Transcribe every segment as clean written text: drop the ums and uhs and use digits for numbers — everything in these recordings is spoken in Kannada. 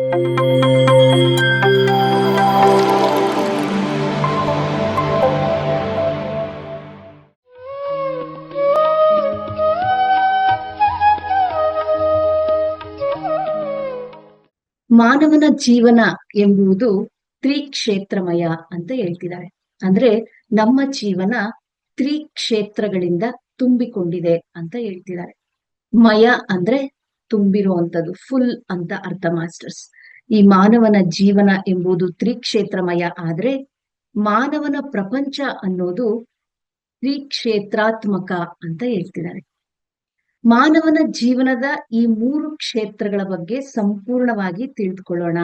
ಮಾನವನ ಜೀವನ ಎಂಬುದು ತ್ರಿಕ್ಷೇತ್ರಮಯ ಅಂತ ಹೇಳ್ತಿದ್ದಾರೆ. ಅಂದ್ರೆ ನಮ್ಮ ಜೀವನ ತ್ರಿಕ್ಷೇತ್ರಗಳಿಂದ ತುಂಬಿಕೊಂಡಿದೆ ಅಂತ ಹೇಳ್ತಿದ್ದಾರೆ. ಮಯ ಅಂದ್ರೆ ತುಂಬಿರುವಂತದ್ದು, ಫುಲ್ ಅಂತ ಅರ್ಥ ಮಾಸ್ಟರ್ಸ್. ಈ ಮಾನವನ ಜೀವನ ಎಂಬುದು ತ್ರಿಕ್ಷೇತ್ರಮಯ ಆದ್ರೆ ಮಾನವನ ಪ್ರಪಂಚ ಅನ್ನೋದು ತ್ರಿಕ್ಷೇತ್ರಾತ್ಮಕ ಅಂತ ಹೇಳ್ತಿದ್ದಾರೆ. ಮಾನವನ ಜೀವನದ ಈ 3 ಕ್ಷೇತ್ರಗಳ ಬಗ್ಗೆ ಸಂಪೂರ್ಣವಾಗಿ ತಿಳಿದುಕೊಳ್ಳೋಣ.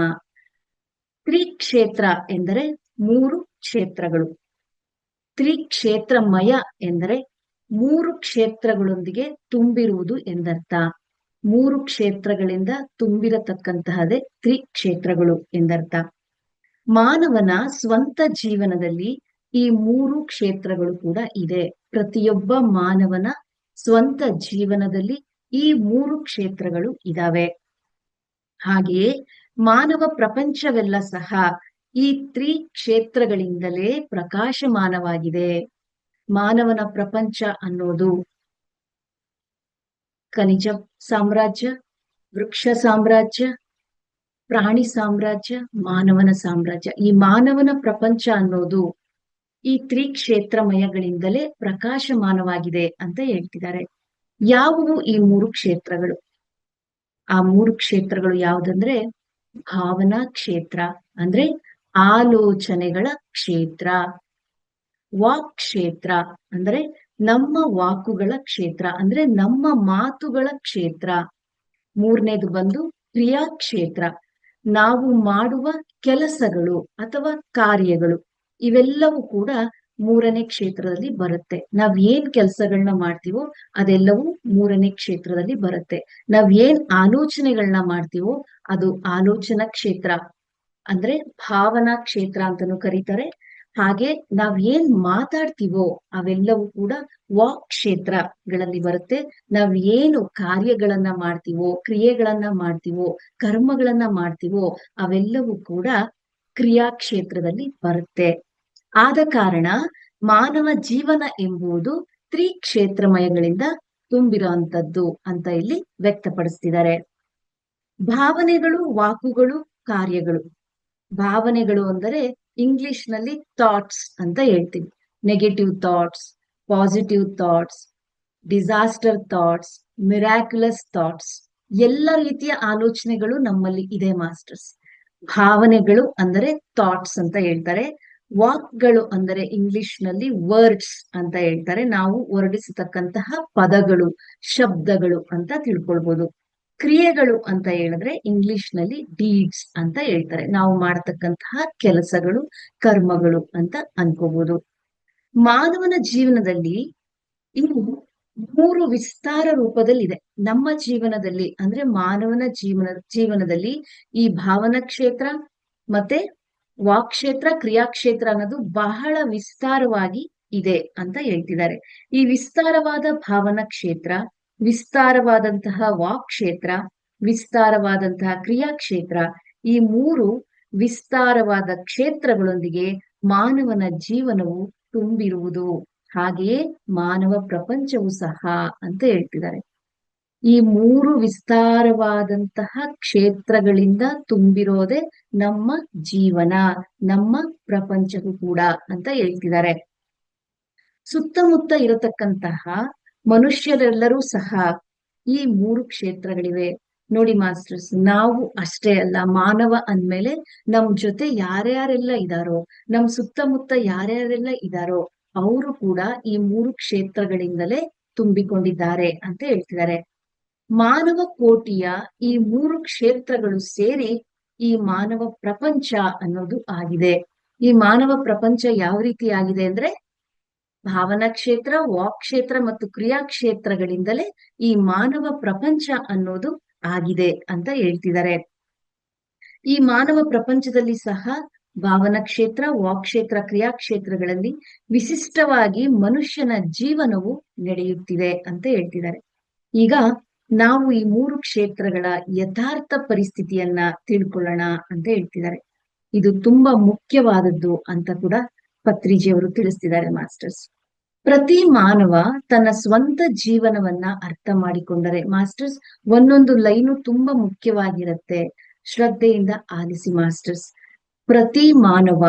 ತ್ರಿಕ್ಷೇತ್ರ ಎಂದರೆ 3 ಕ್ಷೇತ್ರಗಳು. ತ್ರಿಕ್ಷೇತ್ರಮಯ ಎಂದರೆ 3 ಕ್ಷೇತ್ರಗಳೊಂದಿಗೆ ತುಂಬಿರುವುದು ಎಂದರ್ಥ. 3 ಕ್ಷೇತ್ರಗಳಿಂದ ತುಂಬಿರತಕ್ಕಂತಹದೇ ತ್ರಿಕ್ಷೇತ್ರಗಳು ಎಂದರ್ಥ. ಮಾನವನ ಸ್ವಂತ ಜೀವನದಲ್ಲಿ ಈ 3 ಕ್ಷೇತ್ರಗಳು ಕೂಡ ಇದೆ. ಪ್ರತಿಯೊಬ್ಬ ಮಾನವನ ಸ್ವಂತ ಜೀವನದಲ್ಲಿ ಈ 3 ಕ್ಷೇತ್ರಗಳು ಇದಾವೆ. ಹಾಗೆಯೇ ಮಾನವ ಪ್ರಪಂಚವೆಲ್ಲ ಸಹ ಈ ತ್ರಿಕ್ಷೇತ್ರಗಳಿಂದಲೇ ಪ್ರಕಾಶಮಾನವಾಗಿದೆ. ಮಾನವನ ಪ್ರಪಂಚ ಅನ್ನೋದು ಖನಿಜ ಸಾಮ್ರಾಜ್ಯ, ವೃಕ್ಷ ಸಾಮ್ರಾಜ್ಯ, ಪ್ರಾಣಿ ಸಾಮ್ರಾಜ್ಯ, ಮಾನವನ ಸಾಮ್ರಾಜ್ಯ. ಈ ಮಾನವನ ಪ್ರಪಂಚ ಅನ್ನೋದು ಈ ತ್ರಿಕ್ಷೇತ್ರಮಯಗಳಿಂದಲೇ ಪ್ರಕಾಶಮಾನವಾಗಿದೆ ಅಂತ ಹೇಳ್ತಿದ್ದಾರೆ. ಯಾವುವು ಈ 3 ಕ್ಷೇತ್ರಗಳು? ಆ 3 ಕ್ಷೇತ್ರಗಳು ಯಾವುದಂದ್ರೆ ಭಾವನಾ ಕ್ಷೇತ್ರ ಅಂದ್ರೆ ಆಲೋಚನೆಗಳ ಕ್ಷೇತ್ರ, ವಾಕ್ ಕ್ಷೇತ್ರ ಅಂದ್ರೆ ನಮ್ಮ ವಾಕುಗಳ ಕ್ಷೇತ್ರ ಅಂದ್ರೆ ನಮ್ಮ ಮಾತುಗಳ ಕ್ಷೇತ್ರ, ಮೂರನೇದು ಬಂದು ಕ್ರಿಯಾಕ್ಷೇತ್ರ, ನಾವು ಮಾಡುವ ಕೆಲಸಗಳು ಅಥವಾ ಕಾರ್ಯಗಳು. ಇವೆಲ್ಲವೂ ಕೂಡ 3ನೇ ಕ್ಷೇತ್ರದಲ್ಲಿ ಬರುತ್ತೆ. ನಾವ್ ಏನ್ ಕೆಲಸಗಳನ್ನ ಮಾಡ್ತೀವೋ ಅದೆಲ್ಲವೂ 3ನೇ ಕ್ಷೇತ್ರದಲ್ಲಿ ಬರುತ್ತೆ. ನಾವ್ ಏನ್ ಆಲೋಚನೆಗಳನ್ನ ಮಾಡ್ತೀವೋ ಅದು ಆಲೋಚನಾ ಕ್ಷೇತ್ರ ಅಂದ್ರೆ ಭಾವನಾ ಕ್ಷೇತ್ರ ಅಂತಾನೂ ಕರೀತಾರೆ. ಹಾಗೆ ನಾವ್ ಏನ್ ಮಾತಾಡ್ತೀವೋ ಅವೆಲ್ಲವೂ ಕೂಡ ವಾಕ್ ಕ್ಷೇತ್ರಗಳಲ್ಲಿ ಬರುತ್ತೆ. ನಾವ್ ಏನು ಕಾರ್ಯಗಳನ್ನ ಮಾಡ್ತೀವೋ, ಕ್ರಿಯೆಗಳನ್ನ ಮಾಡ್ತೀವೋ, ಕರ್ಮಗಳನ್ನ ಮಾಡ್ತೀವೋ ಅವೆಲ್ಲವೂ ಕೂಡ ಕ್ರಿಯಾಕ್ಷೇತ್ರದಲ್ಲಿ ಬರುತ್ತೆ. ಆದ ಕಾರಣ ಮಾನವ ಜೀವನ ಎಂಬುದು ತ್ರಿಕ್ಷೇತ್ರಮಯಗಳಿಂದ ತುಂಬಿರುವಂತದ್ದು ಅಂತ ಇಲ್ಲಿ ವ್ಯಕ್ತಪಡಿಸ್ತಿದ್ದಾರೆ. ಭಾವನೆಗಳು, ವಾಕುಗಳು, ಕಾರ್ಯಗಳು. ಭಾವನೆಗಳು ಅಂದರೆ ಇಂಗ್ಲಿಷ್ ನಲ್ಲಿ ಥಾಟ್ಸ್ ಅಂತ ಹೇಳ್ತೀವಿ. Negative thoughts, positive thoughts, disaster thoughts, miraculous thoughts, ಎಲ್ಲ ರೀತಿಯ ಆಲೋಚನೆಗಳು ನಮ್ಮಲ್ಲಿ ಇದೆ ಮಾಸ್ಟರ್ಸ್. ಭಾವನೆಗಳು ಅಂದರೆ ಥಾಟ್ಸ್ ಅಂತ ಹೇಳ್ತಾರೆ. ವಾಕ್ಗಳು ಅಂದರೆ ಇಂಗ್ಲಿಷ್ ನಲ್ಲಿ ವರ್ಡ್ಸ್ ಅಂತ ಹೇಳ್ತಾರೆ. ನಾವು ಹೊರಡಿಸತಕ್ಕಂತಹ ಪದಗಳು, ಶಬ್ದಗಳು ಅಂತ ತಿಳ್ಕೊಳ್ಬಹುದು. ಕ್ರಿಯೆಗಳು ಅಂತ ಹೇಳಿದ್ರೆ ಇಂಗ್ಲಿಷ್ ನಲ್ಲಿ ಡೀಡ್ಸ್ ಅಂತ ಹೇಳ್ತಾರೆ. ನಾವು ಮಾಡತಕ್ಕಂತಹ ಕೆಲಸಗಳು, ಕರ್ಮಗಳು ಅಂತ ಅನ್ಕೋಬಹುದು. ಮಾನವನ ಜೀವನದಲ್ಲಿ ಇವು 3 ವಿಸ್ತಾರ ರೂಪದಲ್ಲಿದೆ. ನಮ್ಮ ಜೀವನದಲ್ಲಿ ಅಂದ್ರೆ ಮಾನವನ ಜೀವನದಲ್ಲಿ ಈ ಭಾವನಾ ಕ್ಷೇತ್ರ ಮತ್ತೆ ವಾಕ್ಕ್ಷೇತ್ರ, ಕ್ರಿಯಾಕ್ಷೇತ್ರ ಅನ್ನೋದು ಬಹಳ ವಿಸ್ತಾರವಾಗಿ ಇದೆ ಅಂತ ಹೇಳ್ತಿದ್ದಾರೆ. ಈ ವಿಸ್ತಾರವಾದ ಭಾವನಾ ಕ್ಷೇತ್ರ, ವಿಸ್ತಾರವಾದಂತಹ ವಾಕ್ ಕ್ಷೇತ್ರ, ವಿಸ್ತಾರವಾದಂತಹ ಕ್ರಿಯಾಕ್ಷೇತ್ರ, ಈ 3 ವಿಸ್ತಾರವಾದ ಕ್ಷೇತ್ರಗಳೊಂದಿಗೆ ಮಾನವನ ಜೀವನವು ತುಂಬಿರುವುದು. ಹಾಗೆಯೇ ಮಾನವ ಪ್ರಪಂಚವು ಸಹ ಅಂತ ಹೇಳ್ತಿದ್ದಾರೆ. ಈ 3 ವಿಸ್ತಾರವಾದಂತಹ ಕ್ಷೇತ್ರಗಳಿಂದ ತುಂಬಿರೋದೇ ನಮ್ಮ ಜೀವನ, ನಮ್ಮ ಪ್ರಪಂಚವೂ ಕೂಡ ಅಂತ ಹೇಳ್ತಿದ್ದಾರೆ. ಸುತ್ತಮುತ್ತ ಇರತಕ್ಕಂತಹ ಮನುಷ್ಯರೆಲ್ಲರೂ ಸಹ ಈ 3 ಕ್ಷೇತ್ರಗಳಿವೆ. ನೋಡಿ ಮಾಸ್ಟರ್ಸ್, ನಾವು ಅಷ್ಟೇ ಅಲ್ಲ, ಮಾನವ ಅಂದ್ಮೇಲೆ ನಮ್ ಜೊತೆ ಯಾರ್ಯಾರೆಲ್ಲ ಇದಾರೋ, ನಮ್ ಸುತ್ತಮುತ್ತ ಯಾರ್ಯಾರೆಲ್ಲ ಇದಾರೋ ಅವರು ಕೂಡ ಈ 3 ಕ್ಷೇತ್ರಗಳಿಂದಲೇ ತುಂಬಿಕೊಂಡಿದ್ದಾರೆ ಅಂತ ಹೇಳ್ತಿದ್ದಾರೆ. ಮಾನವ ಕೋಟಿಯ ಈ 3 ಕ್ಷೇತ್ರಗಳು ಸೇರಿ ಈ ಮಾನವ ಪ್ರಪಂಚ ಅನ್ನೋದು ಆಗಿದೆ. ಈ ಮಾನವ ಪ್ರಪಂಚ ಯಾವ ರೀತಿ ಆಗಿದೆ ಅಂದ್ರೆ ಭಾವನಾ ಕ್ಷೇತ್ರ, ವಾಕ್ ಕ್ಷೇತ್ರ ಮತ್ತು ಕ್ರಿಯಾಕ್ಷೇತ್ರಗಳಿಂದಲೇ ಈ ಮಾನವ ಪ್ರಪಂಚ ಅನ್ನೋದು ಆಗಿದೆ ಅಂತ ಹೇಳ್ತಿದ್ದಾರೆ. ಈ ಮಾನವ ಪ್ರಪಂಚದಲ್ಲಿ ಸಹ ಭಾವನಾ ಕ್ಷೇತ್ರ, ವಾಕ್ ಕ್ಷೇತ್ರ, ಕ್ರಿಯಾಕ್ಷೇತ್ರಗಳಲ್ಲಿ ವಿಶಿಷ್ಟವಾಗಿ ಮನುಷ್ಯನ ಜೀವನವು ನಡೆಯುತ್ತಿದೆ ಅಂತ ಹೇಳ್ತಿದ್ದಾರೆ. ಈಗ ನಾವು ಈ ಮೂರು ಕ್ಷೇತ್ರಗಳ ಯಥಾರ್ಥ ಪರಿಸ್ಥಿತಿಯನ್ನ ತಿಳ್ಕೊಳ್ಳೋಣ ಅಂತ ಹೇಳ್ತಿದ್ದಾರೆ. ಇದು ತುಂಬಾ ಮುಖ್ಯವಾದದ್ದು ಅಂತ ಕೂಡ ಪತ್ರಿಜಿಯವರು ತಿಳಿಸ್ತಿದ್ದಾರೆ ಮಾಸ್ಟರ್ಸ್. ಪ್ರತಿ ಮಾನವ ತನ್ನ ಸ್ವಂತ ಜೀವನವನ್ನ ಅರ್ಥ ಮಾಡಿಕೊಂಡರೆ ಮಾಸ್ಟರ್ಸ್, ಒಂದೊಂದು ಲೈನು ತುಂಬಾ ಮುಖ್ಯವಾಗಿರುತ್ತೆ, ಶ್ರದ್ಧೆಯಿಂದ ಆಲಿಸಿ ಮಾಸ್ಟರ್ಸ್. ಪ್ರತಿ ಮಾನವ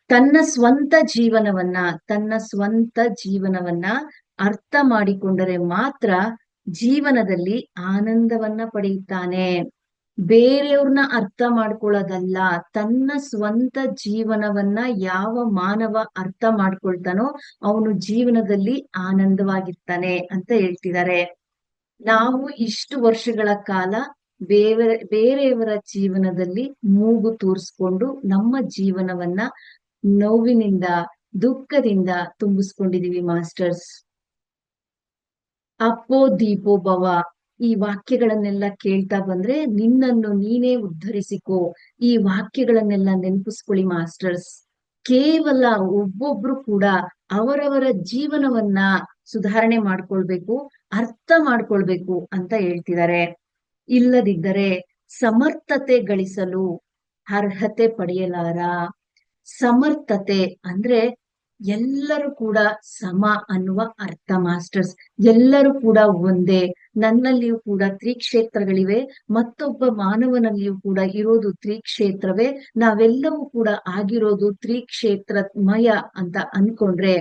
ತನ್ನ ಸ್ವಂತ ಜೀವನವನ್ನ ಅರ್ಥ ಮಾಡಿಕೊಂಡರೆ ಮಾತ್ರ ಜೀವನದಲ್ಲಿ ಆನಂದವನ್ನ ಪಡೆಯುತ್ತಾನೆ. ಬೇರೆಯವ್ರನ್ನ ಅರ್ಥ ಮಾಡ್ಕೊಳ್ಳೋದಲ್ಲ, ತನ್ನ ಸ್ವಂತ ಜೀವನವನ್ನ ಯಾವ ಮಾನವ ಅರ್ಥ ಮಾಡ್ಕೊಳ್ತಾನೋ ಅವನು ಜೀವನದಲ್ಲಿ ಆನಂದವಾಗಿರ್ತಾನೆ ಅಂತ ಹೇಳ್ತಿದ್ದಾರೆ. ನಾವು ಇಷ್ಟು ವರ್ಷಗಳ ಕಾಲ ಬೇರೆಯವರ ಜೀವನದಲ್ಲಿ ಮೂಗು ತೂರಿಸ್ಕೊಂಡು ನಮ್ಮ ಜೀವನವನ್ನ ನೋವಿನಿಂದ, ದುಃಖದಿಂದ ತುಂಬಿಸ್ಕೊಂಡಿದೀವಿ ಮಾಸ್ಟರ್ಸ್. ಅಪ್ಪೋ ದೀಪೋ ಭವ, ಈ ವಾಕ್ಯಗಳನ್ನೆಲ್ಲ ಕೇಳ್ತಾ ಬಂದ್ರೆ ನಿನ್ನನ್ನು ನೀನೇ ಉದ್ಧರಿಸಿಕೋ, ಈ ವಾಕ್ಯಗಳನ್ನೆಲ್ಲ ನೆನಪಿಸ್ಕೊಳ್ಳಿ ಮಾಸ್ಟರ್ಸ್. ಕೇವಲ ಒಬ್ಬೊಬ್ರು ಕೂಡ ಅವರವರ ಜೀವನವನ್ನ ಸುಧಾರಣೆ ಮಾಡ್ಕೊಳ್ಬೇಕು, ಅರ್ಥ ಮಾಡ್ಕೊಳ್ಬೇಕು ಅಂತ ಹೇಳ್ತಿದ್ದಾರೆ. ಇಲ್ಲದಿದ್ದರೆ ಸಮರ್ಥತೆ ಗಳಿಸಲು ಅರ್ಹತೆ ಪಡೆಯಲಾರ. ಸಮರ್ಥತೆ ಅಂದ್ರೆ ಎಲ್ಲರೂ ಕೂಡ ಸಮ ಅನ್ನುವ ಅರ್ಥ ಮಾಸ್ಟರ್ಸ್. ಎಲ್ಲರೂ ಕೂಡ ಒಂದೇ. ನನ್ನಲ್ಲಿಯೂ ಕೂಡ ತ್ರಿಕ್ಷೇತ್ರಗಳಿವೆ, ಮತ್ತೊಬ್ಬ ಮಾನವನಲ್ಲಿಯೂ ಕೂಡ ಇರೋದು ತ್ರಿಕ್ಷೇತ್ರವೇ. ನಾವೆಲ್ಲವೂ ಕೂಡ ಆಗಿರೋದು ತ್ರಿಕ್ಷೇತ್ರಮಯ ಅಂತ ಅನ್ಕೊಂಡ್ರೆ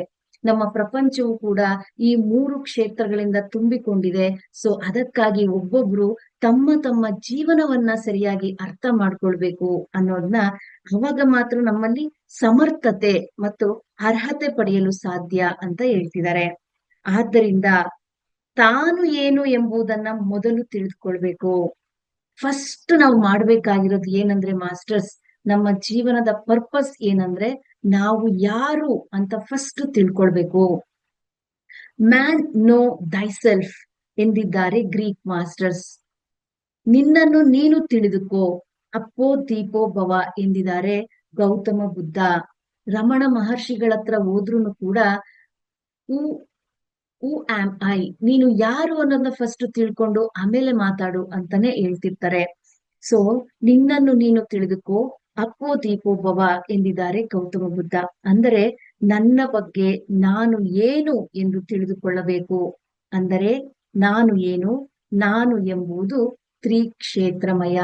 ನಮ್ಮ ಪ್ರಪಂಚವು ಕೂಡ ಈ ಮೂರು ಕ್ಷೇತ್ರಗಳಿಂದ ತುಂಬಿಕೊಂಡಿದೆ. ಸೊ ಅದಕ್ಕಾಗಿ ಒಬ್ಬೊಬ್ರು ತಮ್ಮ ತಮ್ಮ ಜೀವನವನ್ನ ಸರಿಯಾಗಿ ಅರ್ಥ ಮಾಡ್ಕೊಳ್ಬೇಕು ಅನ್ನೋದನ್ನ, ಅವಾಗ ಮಾತ್ರ ನಮ್ಮಲ್ಲಿ ಸಮರ್ಥತೆ ಮತ್ತು ಅರ್ಹತೆ ಪಡೆಯಲು ಸಾಧ್ಯ ಅಂತ ಹೇಳ್ತಿದ್ದಾರೆ. ಆದ್ದರಿಂದ ತಾನು ಏನು ಎಂಬುದನ್ನ ಮೊದಲು ತಿಳಿದುಕೊಳ್ಬೇಕು. ಫಸ್ಟ್ ನಾವು ಮಾಡ್ಬೇಕಾಗಿರೋದು ಏನಂದ್ರೆ ಮಾಸ್ಟರ್ಸ್, ನಮ್ಮ ಜೀವನದ ಪರ್ಪಸ್ ಏನಂದ್ರೆ ನಾವು ಯಾರು ಅಂತ ಫಸ್ಟ್ ತಿಳ್ಕೊಳ್ಬೇಕು. ಮ್ಯಾನ್ ನೋ ದೈಸೆಲ್ಫ್ ಎಂದಿದ್ದಾರೆ ಗ್ರೀಕ್ ಮಾಸ್ಟರ್ಸ್. ನಿನ್ನನ್ನು ನೀನು ತಿಳಿದುಕೋ, ಅಪ್ಪೋ ದೀಪೋ ಭವ ಎಂದಿದ್ದಾರೆ ಗೌತಮ ಬುದ್ಧ. ರಮಣ ಮಹರ್ಷಿಗಳ ಹತ್ರ ಹೋದ್ರು ಕೂಡ ಹೂ ಆಮ್ ಐ, ನೀನು ಯಾರು ಅನ್ನೋದನ್ನ ಫಸ್ಟ್ ತಿಳ್ಕೊಂಡು ಆಮೇಲೆ ಮಾತಾಡು ಅಂತಾನೆ ಹೇಳ್ತಿರ್ತಾರೆ. ಸೊ ನಿನ್ನನ್ನು ನೀನು ತಿಳಿದುಕೋ, ಅಪ್ಪೋ ದೀಪೋ ಭವ ಎಂದಿದ್ದಾರೆ ಗೌತಮ ಬುದ್ಧ. ಅಂದರೆ ನನ್ನ ಬಗ್ಗೆ ನಾನು ಏನು ಎಂದು ತಿಳಿದುಕೊಳ್ಳಬೇಕು. ಅಂದರೆ ನಾನು ಏನು, ನಾನು ಎಂಬುದು ತ್ರಿಕ್ಷೇತ್ರಮಯ.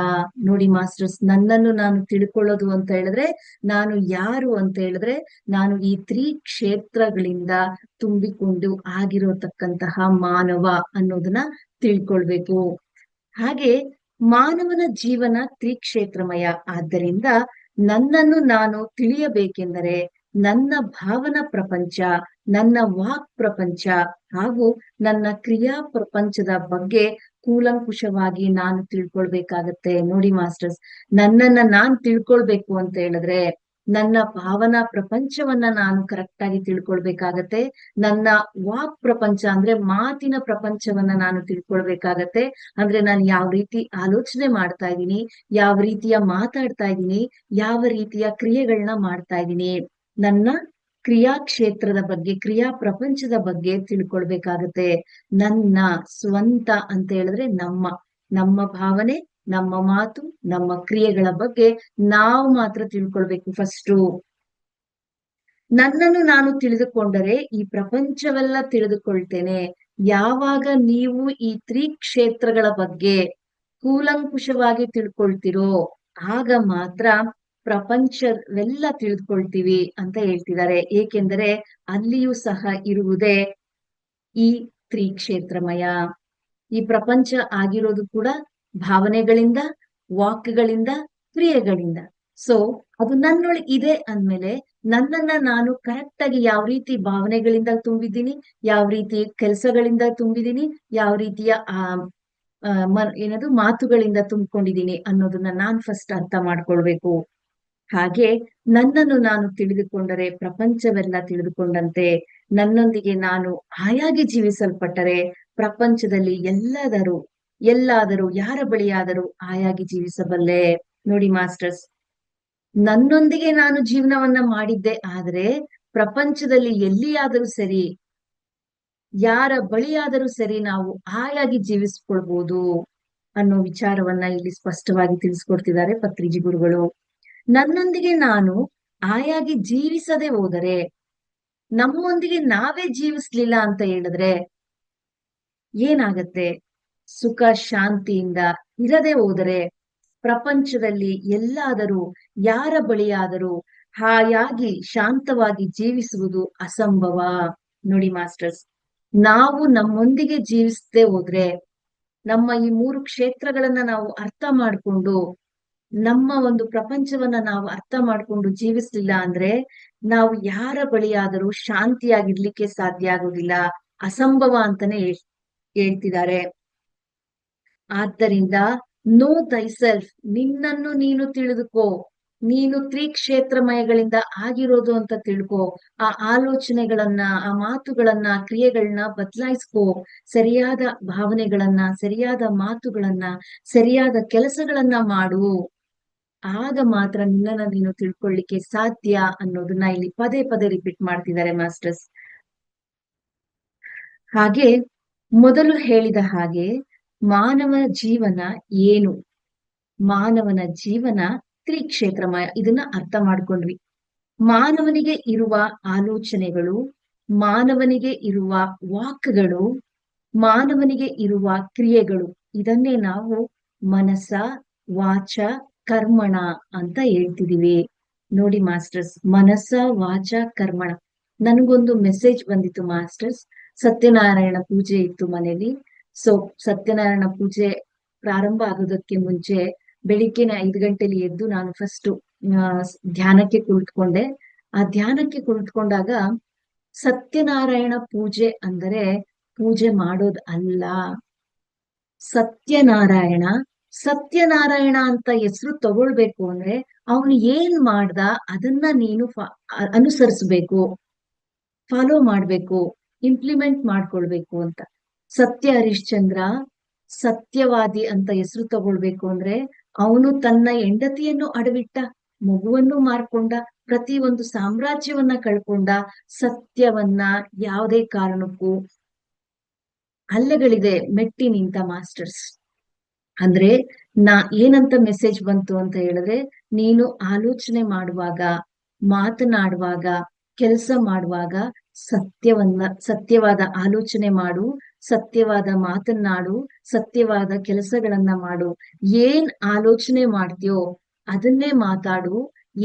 ನೋಡಿ ಮಾಸ್ಟರ್ಸ್, ನನ್ನನ್ನು ನಾನು ತಿಳ್ಕೊಳ್ಳೋದು ಅಂತ ಹೇಳಿದ್ರೆ, ನಾನು ಯಾರು ಅಂತ ಹೇಳಿದ್ರೆ, ನಾನು ಈ ತ್ರಿಕ್ಷೇತ್ರಗಳಿಂದ ತುಂಬಿಕೊಂಡು ಆಗಿರತಕ್ಕಂತಹ ಮಾನವ ಅನ್ನೋದನ್ನ ತಿಳ್ಕೊಳ್ಬೇಕು. ಹಾಗೆ ಮಾನವನ ಜೀವನ ತ್ರಿಕ್ಷೇತ್ರಮಯ. ಆದ್ದರಿಂದ ನನ್ನನ್ನು ನಾನು ತಿಳಿಯಬೇಕೆಂದರೆ ನನ್ನ ಭಾವನಾ ಪ್ರಪಂಚ, ನನ್ನ ವಾಕ್ ಪ್ರಪಂಚ ಹಾಗೂ ನನ್ನ ಕ್ರಿಯಾ ಪ್ರಪಂಚದ ಬಗ್ಗೆ ಕೂಲಂಕುಷವಾಗಿ ನಾನು ತಿಳ್ಕೊಳ್ಬೇಕಾಗತ್ತೆ. ನೋಡಿ ಮಾಸ್ಟರ್ಸ್, ನನ್ನನ್ನ ನಾನ್ ತಿಳ್ಕೊಳ್ಬೇಕು ಅಂತ ಹೇಳಿದ್ರೆ ನನ್ನ ಭಾವನಾ ಪ್ರಪಂಚವನ್ನ ನಾನು ಕರೆಕ್ಟ್ ಆಗಿ ತಿಳ್ಕೊಳ್ಬೇಕಾಗತ್ತೆ. ನನ್ನ ವಾಕ್ ಪ್ರಪಂಚ ಅಂದ್ರೆ ಮಾತಿನ ಪ್ರಪಂಚವನ್ನ ನಾನು ತಿಳ್ಕೊಳ್ಬೇಕಾಗತ್ತೆ. ಅಂದ್ರೆ ನಾನು ಯಾವ ರೀತಿ ಆಲೋಚನೆ ಮಾಡ್ತಾ ಇದ್ದೀನಿ, ಯಾವ ರೀತಿಯ ಮಾತಾಡ್ತಾ ಇದ್ದೀನಿ, ಯಾವ ರೀತಿಯ ಕ್ರಿಯೆಗಳನ್ನ ಮಾಡ್ತಾ ಇದ್ದೀನಿ, ನನ್ನ ಕ್ರಿಯಾ ಕ್ಷೇತ್ರದ ಬಗ್ಗೆ, ಕ್ರಿಯಾ ಪ್ರಪಂಚದ ಬಗ್ಗೆ ತಿಳ್ಕೊಳ್ಬೇಕಾಗತ್ತೆ. ನನ್ನ ಸ್ವಂತ ಅಂತ ಹೇಳಿದ್ರೆ ನಮ್ಮ ಭಾವನೆ, ನಮ್ಮ ಮಾತು, ನಮ್ಮ ಕ್ರಿಯೆಗಳ ಬಗ್ಗೆ ನಾವು ಮಾತ್ರ ತಿಳ್ಕೊಳ್ಬೇಕು ಫಸ್ಟು. ನನ್ನನ್ನು ನಾನು ತಿಳಿದುಕೊಂಡರೆ ಈ ಪ್ರಪಂಚವೆಲ್ಲ ತಿಳಿದುಕೊಳ್ತೇನೆ. ಯಾವಾಗ ನೀವು ಈ ತ್ರಿಕ್ಷೇತ್ರಗಳ ಬಗ್ಗೆ ಕೂಲಂಕುಷವಾಗಿ ತಿಳ್ಕೊಳ್ತಿರೋ ಆಗ ಮಾತ್ರ ಪ್ರಪಂಚವೆಲ್ಲ ತಿಳಿದುಕೊಳ್ತೀವಿ ಅಂತ ಹೇಳ್ತಿದ್ದಾರೆ. ಏಕೆಂದರೆ ಅಲ್ಲಿಯೂ ಸಹ ಇರುವುದೇ ಈ ತ್ರಿಕ್ಷೇತ್ರಮಯ. ಈ ಪ್ರಪಂಚ ಆಗಿರೋದು ಕೂಡ ಭಾವನೆಗಳಿಂದ, ವಾಕ್ಗಳಿಂದ, ಕ್ರಿಯೆಗಳಿಂದ. ಸೊ ಅದು ನನ್ನೊಳಗೆ ಇದೆ ಅಂದ್ಮೇಲೆ ನನ್ನನ್ನ ನಾನು ಕರೆಕ್ಟ್ ಆಗಿ ಯಾವ ರೀತಿ ಭಾವನೆಗಳಿಂದ ತುಂಬಿದ್ದೀನಿ, ಯಾವ ರೀತಿ ಕೆಲಸಗಳಿಂದ ತುಂಬಿದ್ದೀನಿ, ಯಾವ ರೀತಿಯ ಏನದು ಮಾತುಗಳಿಂದ ತುಂಬಿಕೊಂಡಿದ್ದೀನಿ ಅನ್ನೋದನ್ನ ನಾನ್ ಫಸ್ಟ್ ಅರ್ಥ ಮಾಡ್ಕೊಳ್ಬೇಕು. ಹಾಗೆ ನನ್ನನ್ನು ನಾನು ತಿಳಿದುಕೊಂಡರೆ ಪ್ರಪಂಚವೆಲ್ಲ ತಿಳಿದುಕೊಂಡಂತೆ. ನನ್ನೊಂದಿಗೆ ನಾನು ಆಯಾಗಿ ಜೀವಿಸಲ್ಪಟ್ಟರೆ ಪ್ರಪಂಚದಲ್ಲಿ ಎಲ್ಲಾದರೂ ಯಾರ ಬಳಿಯಾದರೂ ಆಯಾಗಿ ಜೀವಿಸಬಲ್ಲೆ. ನೋಡಿ ಮಾಸ್ಟರ್ಸ್, ನನ್ನೊಂದಿಗೆ ನಾನು ಜೀವನವನ್ನ ಮಾಡಿದ್ದೆ ಆದ್ರೆ ಪ್ರಪಂಚದಲ್ಲಿ ಎಲ್ಲಿಯಾದರೂ ಸರಿ ಯಾರ ಬಳಿಯಾದರೂ ಸರಿ ನಾವು ಹಾಯಾಗಿ ಜೀವಿಸ್ಕೊಳ್ಬಹುದು ಅನ್ನೋ ವಿಚಾರವನ್ನ ಇಲ್ಲಿ ಸ್ಪಷ್ಟವಾಗಿ ತಿಳಿಸ್ಕೊಡ್ತಿದ್ದಾರೆ ಪತ್ರಿಜಿ ಗುರುಗಳು. ನನ್ನೊಂದಿಗೆ ನಾನು ಹಾಯಾಗಿ ಜೀವಿಸದೆ ಹೋದರೆ, ನಮ್ಮೊಂದಿಗೆ ನಾವೇ ಜೀವಿಸ್ಲಿಲ್ಲ ಅಂತ ಹೇಳಿದ್ರೆ ಏನಾಗತ್ತೆ? ಸುಖ ಶಾಂತಿಯಿಂದ ಇರದೆ ಹೋದರೆ ಪ್ರಪಂಚದಲ್ಲಿ ಎಲ್ಲಾದರೂ ಯಾರ ಬಳಿಯಾದರೂ ಹಾಯಾಗಿ ಶಾಂತವಾಗಿ ಜೀವಿಸುವುದು ಅಸಂಭವ. ನೋಡಿ ಮಾಸ್ಟರ್ಸ್, ನಾವು ನಮ್ಮೊಂದಿಗೆ ಜೀವಿಸದೆ ಹೋದ್ರೆ, ನಮ್ಮ ಈ ಮೂರು ಕ್ಷೇತ್ರಗಳನ್ನ ನಾವು ಅರ್ಥ ಮಾಡ್ಕೊಂಡು, ನಮ್ಮ ಒಂದು ಪ್ರಪಂಚವನ್ನ ನಾವು ಅರ್ಥ ಮಾಡ್ಕೊಂಡು ಜೀವಿಸ್ಲಿಲ್ಲ ಅಂದ್ರೆ ನಾವು ಯಾರ ಬಳಿಯಾದರೂ ಶಾಂತಿಯಾಗಿರ್ಲಿಕ್ಕೆ ಸಾಧ್ಯ ಆಗುದಿಲ್ಲ, ಅಸಂಭವ ಅಂತಾನೆ ಹೇಳ್ತಿದ್ದಾರೆ. ಆದ್ದರಿಂದ ನೋ ತೈಸೆಲ್ಫ್, ನಿನ್ನನ್ನು ನೀನು ತಿಳಿದುಕೋ. ನೀನು ತ್ರಿಕ್ಷೇತ್ರಮಯಗಳಿಂದ ಆಗಿರೋದು ಅಂತ ತಿಳ್ಕೊ. ಆ ಆಲೋಚನೆಗಳನ್ನ, ಆ ಮಾತುಗಳನ್ನ, ಕ್ರಿಯೆಗಳನ್ನ ಬದಲಾಯಿಸ್ಕೋ. ಸರಿಯಾದ ಭಾವನೆಗಳನ್ನ, ಸರಿಯಾದ ಮಾತುಗಳನ್ನ, ಸರಿಯಾದ ಕೆಲಸಗಳನ್ನ ಮಾಡು. ಆಗ ಮಾತ್ರ ನಿನ್ನನ್ನ ನೀನು ತಿಳ್ಕೊಳ್ಳಿಕ್ಕೆ ಸಾಧ್ಯ ಅನ್ನೋದನ್ನ ಇಲ್ಲಿ ಪದೇ ಪದೇ ರಿಪೀಟ್ ಮಾಡ್ತಿದ್ದಾರೆ ಮಾಸ್ಟರ್ಸ್. ಹಾಗೆ ಮೊದಲು ಹೇಳಿದ ಹಾಗೆ ಮಾನವ ಜೀವನ ಏನು? ಮಾನವನ ಜೀವನ ತ್ರಿಕ್ಷೇತ್ರಮಯ. ಇದನ್ನ ಅರ್ಥ ಮಾಡ್ಕೊಂಡ್ವಿ. ಮಾನವನಿಗೆ ಇರುವ ಆಲೋಚನೆಗಳು, ಮಾನವನಿಗೆ ಇರುವ ವಾಕ್ಗಳು, ಮಾನವನಿಗೆ ಇರುವ ಕ್ರಿಯೆಗಳು, ಇದನ್ನೇ ನಾವು ಮನಸ, ವಾಚ, ಕರ್ಮಣ ಅಂತ ಹೇಳ್ತಿದೀವಿ. ನೋಡಿ ಮಾಸ್ಟರ್ಸ್, ಮನಸ, ವಾಚ, ಕರ್ಮಣ. ನನ್ಗೊಂದು ಮೆಸೇಜ್ ಬಂದಿತ್ತು ಮಾಸ್ಟರ್ಸ್. ಸತ್ಯನಾರಾಯಣ ಪೂಜೆ ಇತ್ತು ಮನೇಲಿ. ಸೊ ಸತ್ಯನಾರಾಯಣ ಪೂಜೆ ಪ್ರಾರಂಭ ಆಗೋದಕ್ಕೆ ಮುಂಚೆ ಬೆಳಿಗ್ಗೆನೆ 5 ಗಂಟೆಲಿ ಎದ್ದು ನಾನು ಫಸ್ಟ್ ಧ್ಯಾನಕ್ಕೆ ಕುಳಿತುಕೊಂಡೆ. ಆ ಧ್ಯಾನಕ್ಕೆ ಕುಳಿತುಕೊಂಡಾಗ ಸತ್ಯನಾರಾಯಣ ಪೂಜೆ ಅಂದರೆ ಪೂಜೆ ಮಾಡೋದ್ ಅಲ್ಲ. ಸತ್ಯನಾರಾಯಣ, ಸತ್ಯನಾರಾಯಣ ಅಂತ ಹೆಸರು ತಗೊಳ್ಬೇಕು ಅಂದ್ರೆ ಅವನು ಏನ್ ಮಾಡ್ದ ಅದನ್ನ ನೀನು ಅನುಸರಿಸ್ಬೇಕು, ಫಾಲೋ ಮಾಡ್ಬೇಕು, ಇಂಪ್ಲಿಮೆಂಟ್ ಮಾಡ್ಕೊಳ್ಬೇಕು ಅಂತ. ಸತ್ಯ ಹರಿಶ್ಚಂದ್ರ ಸತ್ಯವಾದಿ ಅಂತ ಹೆಸರು ತಗೊಳ್ಬೇಕು ಅಂದ್ರೆ ಅವನು ತನ್ನ ಹೆಂಡತಿಯನ್ನು ಅಡವಿಟ್ಟ, ಮಗುವನ್ನು ಮಾರ್ಕೊಂಡ, ಪ್ರತಿ ಒಂದು ಸಾಮ್ರಾಜ್ಯವನ್ನ ಕಳ್ಕೊಂಡ, ಸತ್ಯವನ್ನ ಯಾವುದೇ ಕಾರಣಕ್ಕೂ ಹಲ್ಲೆಗಳಿದೆ ಮೆಟ್ಟಿ ನಿಂತ ಮಾಸ್ಟರ್ಸ್. ಅಂದ್ರೆ ಏನಂತ ಮೆಸೇಜ್ ಬಂತು ಅಂತ ಹೇಳಿದ್ರೆ, ನೀನು ಆಲೋಚನೆ ಮಾಡುವಾಗ, ಮಾತನಾಡುವಾಗ, ಕೆಲಸ ಮಾಡುವಾಗ ಸತ್ಯವಾದ ಆಲೋಚನೆ ಮಾಡು, ಸತ್ಯವಾದ ಮಾತನ್ನಾಡು, ಸತ್ಯವಾದ ಕೆಲಸಗಳನ್ನ ಮಾಡು. ಏನ್ ಆಲೋಚನೆ ಮಾಡ್ತೀಯೋ ಅದನ್ನೇ ಮಾತಾಡು,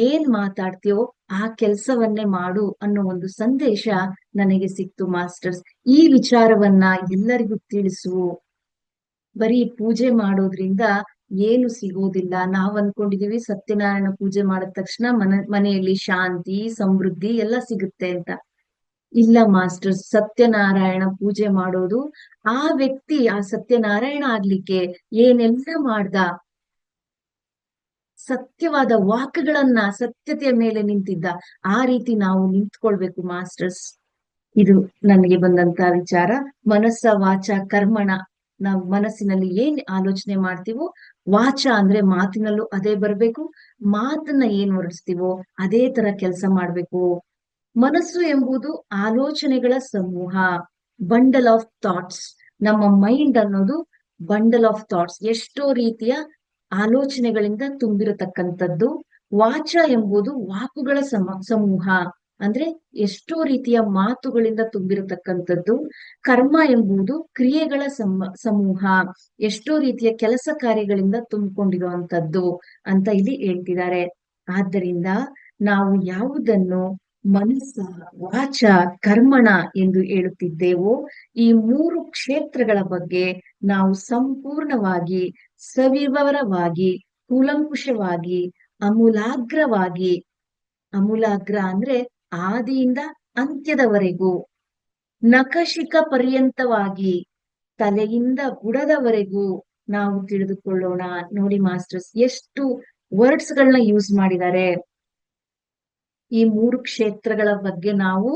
ಏನ್ ಮಾತಾಡ್ತೀಯೋ ಆ ಕೆಲಸವನ್ನೇ ಮಾಡು ಅನ್ನೋ ಒಂದು ಸಂದೇಶ ನನಗೆ ಸಿಕ್ತು ಮಾಸ್ಟರ್ಸ್. ಈ ವಿಚಾರವನ್ನ ಎಲ್ಲರಿಗೂ ತಿಳಿಸು. ಬರೀ ಪೂಜೆ ಮಾಡೋದ್ರಿಂದ ಏನು ಸಿಗೋದಿಲ್ಲ. ನಾವ್ ಅನ್ಕೊಂಡಿದೀವಿ ಸತ್ಯನಾರಾಯಣ ಪೂಜೆ ಮಾಡಿದ ತಕ್ಷಣ ಮನೆಯಲ್ಲಿ ಶಾಂತಿ, ಸಮೃದ್ಧಿ ಎಲ್ಲ ಸಿಗುತ್ತೆ ಅಂತ. ಇಲ್ಲ ಮಾಸ್ಟರ್, ಸತ್ಯನಾರಾಯಣ ಪೂಜೆ ಮಾಡೋದು ಆ ವ್ಯಕ್ತಿ ಆ ಸತ್ಯನಾರಾಯಣ ಆಗ್ಲಿಕ್ಕೆ ಏನೆಲ್ಲ ಮಾಡ್ದ, ಸತ್ಯವಾದ ವಾಕ್ಗಳನ್ನ, ಸತ್ಯತೆಯ ಮೇಲೆ ನಿಂತಿದ್ದ, ಆ ರೀತಿ ನಾವು ನಿಂತ್ಕೊಳ್ಬೇಕು ಮಾಸ್ಟರ್ಸ್. ಇದು ನನಗೆ ಬಂದಂತ ವಿಚಾರ. ಮನಸ್ಸ, ವಾಚ, ಕರ್ಮಣ. ನಾವು ಮನಸ್ಸಿನಲ್ಲಿ ಏನ್ ಆಲೋಚನೆ ಮಾಡ್ತೀವೋ, ವಾಚ ಅಂದ್ರೆ ಮಾತಿನಲ್ಲೂ ಅದೇ ಬರ್ಬೇಕು, ಮಾತನ್ನ ಏನ್ ಹೊರಡಿಸ್ತೀವೋ ಅದೇ ತರ ಕೆಲಸ ಮಾಡ್ಬೇಕು. ಮನಸ್ಸು ಎಂಬುದು ಆಲೋಚನೆಗಳ ಸಮೂಹ, ಬಂಡಲ್ ಆಫ್ ಥಾಟ್ಸ್. ನಮ್ಮ ಮೈಂಡ್ ಅನ್ನೋದು ಬಂಡಲ್ ಆಫ್ ಥಾಟ್ಸ್, ಎಷ್ಟೋ ರೀತಿಯ ಆಲೋಚನೆಗಳಿಂದ ತುಂಬಿರತಕ್ಕಂಥದ್ದು. ವಾಚ ಎಂಬುದು ವಾಕುಗಳ ಸಮೂಹ, ಅಂದ್ರೆ ಎಷ್ಟೋ ರೀತಿಯ ಮಾತುಗಳಿಂದ ತುಂಬಿರತಕ್ಕಂಥದ್ದು. ಕರ್ಮ ಎಂಬುದು ಕ್ರಿಯೆಗಳ ಸಮೂಹ, ಎಷ್ಟೋ ರೀತಿಯ ಕೆಲಸ ಕಾರ್ಯಗಳಿಂದ ತುಂಬಿಕೊಂಡಿರುವಂತದ್ದು ಅಂತ ಇಲ್ಲಿ ಹೇಳ್ತಿದ್ದಾರೆ. ಆದ್ದರಿಂದ ನಾವು ಯಾವುದನ್ನು ಮನಸ್ಸ, ವಾಚ, ಕರ್ಮಣ ಎಂದು ಹೇಳುತ್ತಿದ್ದೇವೋ ಈ ಮೂರು ಕ್ಷೇತ್ರಗಳ ಬಗ್ಗೆ ನಾವು ಸಂಪೂರ್ಣವಾಗಿ, ಸವಿವರವಾಗಿ, ಕೂಲಂಕುಷವಾಗಿ, ಅಮೂಲಾಗ್ರವಾಗಿ, ಅಮೂಲಾಗ್ರ ಅಂದ್ರೆ ಆದಿಯಿಂದ ಅಂತ್ಯದವರೆಗೂ, ನಖಶಿಖ ಪರ್ಯಂತವಾಗಿ, ತಲೆಯಿಂದ ಬುಡದವರೆಗೂ ನಾವು ತಿಳಿದುಕೊಳ್ಳೋಣ. ನೋಡಿ ಮಾಸ್ಟರ್ಸ್, ಎಷ್ಟು ವರ್ಡ್ಸ್ ಗಳನ್ನ ಯೂಸ್ ಮಾಡಿದ್ದಾರೆ. ಈ ಮೂರು ಕ್ಷೇತ್ರಗಳ ಬಗ್ಗೆ ನಾವು